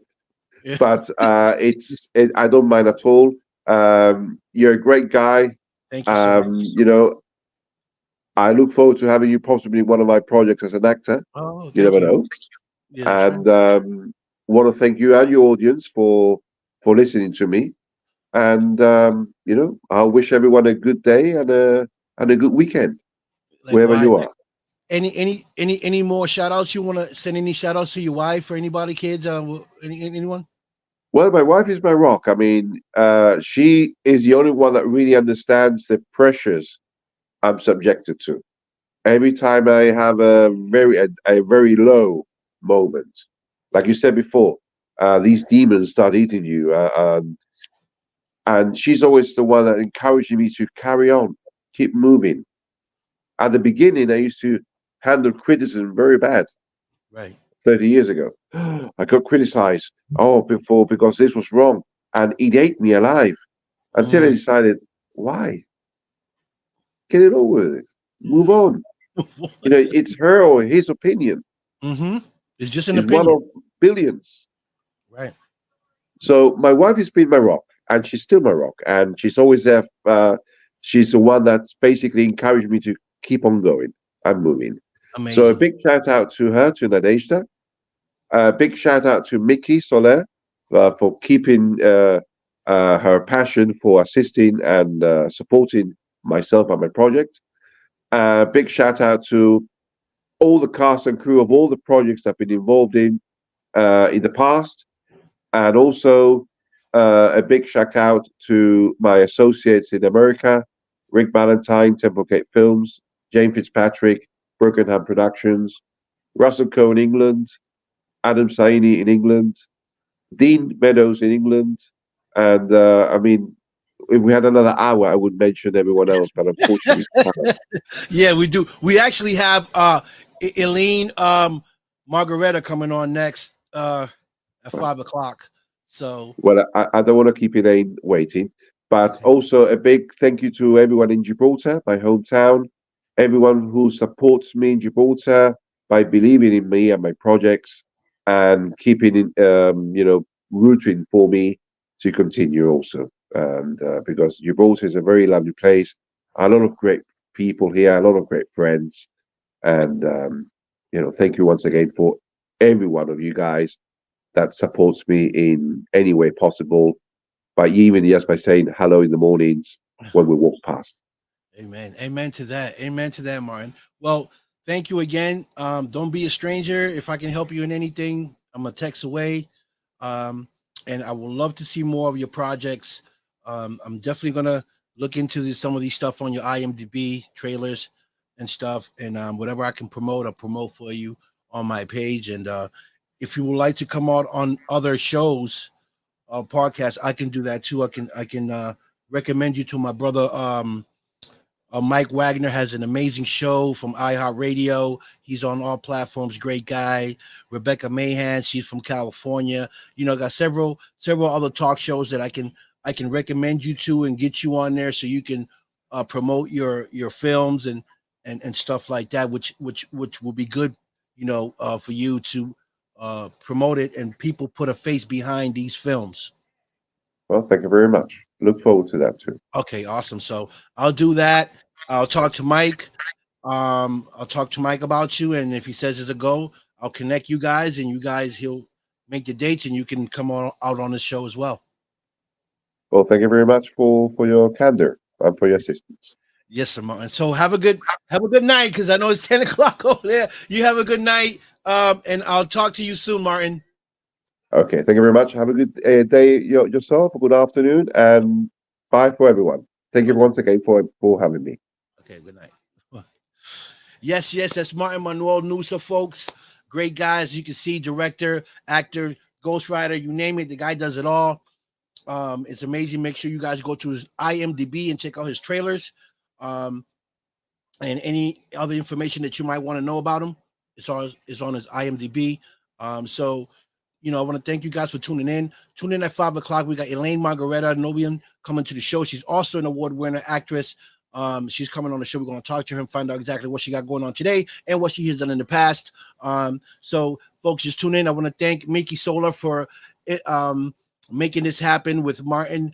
Speaker 1: Yeah,
Speaker 2: but I don't mind at all. You're a great guy.
Speaker 1: thank you so much.
Speaker 2: You know, I look forward to having you possibly in one of my projects as an actor.
Speaker 1: Oh,
Speaker 2: You
Speaker 1: thank
Speaker 2: never
Speaker 1: you.
Speaker 2: know.
Speaker 1: Yeah, sure.
Speaker 2: And want to thank you and your audience for listening to me. And I wish everyone a good day and a good weekend wherever
Speaker 1: Likewise.
Speaker 2: you are.
Speaker 1: Any more shout outs you want to send? Any shout outs to your wife or anybody, kids? Anyone?
Speaker 2: Well, my wife is my rock. I mean, she is the only one that really understands the pressures I'm subjected to. Every time I have a very low moment, like you said before, these demons start eating you, and she's always the one that encouraging me to carry on, keep moving. At the beginning, I used to handle criticism very bad.
Speaker 1: Right.
Speaker 2: 30 years ago, I got criticized. Oh, before because this was wrong, and it ate me alive until I
Speaker 1: Mm.
Speaker 2: decided, why? Get it over with. Move on. It's her or his opinion.
Speaker 1: Mm-hmm. It's just an
Speaker 2: Is one
Speaker 1: opinion.
Speaker 2: of billions.
Speaker 1: Right.
Speaker 2: So my wife has been my rock, and she's still my rock, and she's always there. She's the one that's basically encouraged me to keep on going and moving. So a
Speaker 1: Amazing.
Speaker 2: big shout out to her, to Nadeshda. A big shout out to Mickey Soler for keeping her passion for assisting and supporting myself and my project. Big shout out to all the cast and crew of all the projects I've been involved in the past, and also a big shout out to my associates in America, Rick Valentine, Templegate Films, Jane Fitzpatrick, Brokenham Productions, Russell Coe in England, Adam Saini in England, Dean Meadows in England, and I mean, if we had another hour, I would mention everyone else, but unfortunately, we can't.
Speaker 1: Yeah, we do. We actually have Eileen Margareta coming on next at 5 o'clock. So
Speaker 2: Well, I don't want to keep Elaine waiting, but
Speaker 1: okay.
Speaker 2: also a big thank you to everyone in Gibraltar, my hometown, everyone who supports me in Gibraltar by believing in me and my projects and keeping, rooting for me to continue also. And because Gibraltar is a very lovely place, a lot of great people here, a lot of great friends, and thank you once again for every one of you guys that supports me in any way possible, by even just by saying hello in the mornings when we walk past.
Speaker 1: Amen. Amen to that. Amen to that, Martin. Well, thank you again. Don't be a stranger. If I can help you in anything, I'm a text away. Um, and I would love to see more of your projects. I'm definitely gonna look into some of these stuff on your IMDb trailers and stuff. And whatever I can promote, I'll promote for you on my page. And if you would like to come out on other shows, podcasts, I can do that too. I can recommend you to my brother. Mike Wagner has an amazing show from iHeartRadio. He's on all platforms. Great guy. Rebecca Mahan, she's from California. Got several other talk shows that I can recommend you to and get you on there so you can promote your films and stuff like that, which will be good, for you to promote it and people put a face behind these films.
Speaker 2: Well, thank you very much. Look forward to that too.
Speaker 1: Okay, awesome. So I'll do that. I'll talk to Mike. I'll talk to Mike about you, and if he says it's a go, I'll connect you guys, and he'll make the dates, and you can come on out on the show as well.
Speaker 2: Well, thank you very much for your candor and for your assistance.
Speaker 1: Yes, sir, Martin. So have a good night, because I know it's 10 o'clock over there. You have a good night, and I'll talk to you soon, Martin.
Speaker 2: Okay, thank you very much. Have a good day yourself, a good afternoon, and bye for everyone. Thank you
Speaker 1: Okay,
Speaker 2: once again for having me.
Speaker 1: okay, good night. Yes, yes, that's Martin Manuel Nuza, folks. Great guy, as you can see, director, actor, ghostwriter, you name it. The guy does it all. It's amazing. Make sure you guys go to his IMDb and check out his trailers. Um, and any other information that you might want to know about him, it's on his IMDb. So I want to thank you guys for tuning in. Tune in at 5 o'clock. We got Elaine Margareta Nobian coming to the show. She's also an award-winner actress. She's coming on the show. We're going to talk to her and find out exactly what she got going on today and what she has done in the past. So folks, just tune in. I want to thank Miki Solar for it, making this happen with Martin.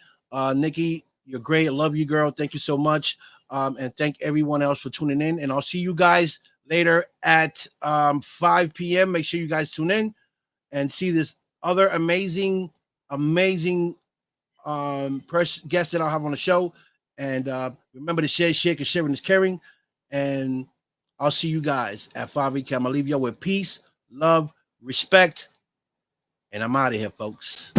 Speaker 1: Nikki, you're great. I love you, girl. Thank you so much. And thank everyone else for tuning in. And I'll see you guys later at 5 p.m. Make sure you guys tune in and see this other amazing guest that I'll have on the show. And remember to share, because sharing is caring. And I'll see you guys at 5 p.m. I'll leave y'all with peace, love, respect, and I'm out of here, folks.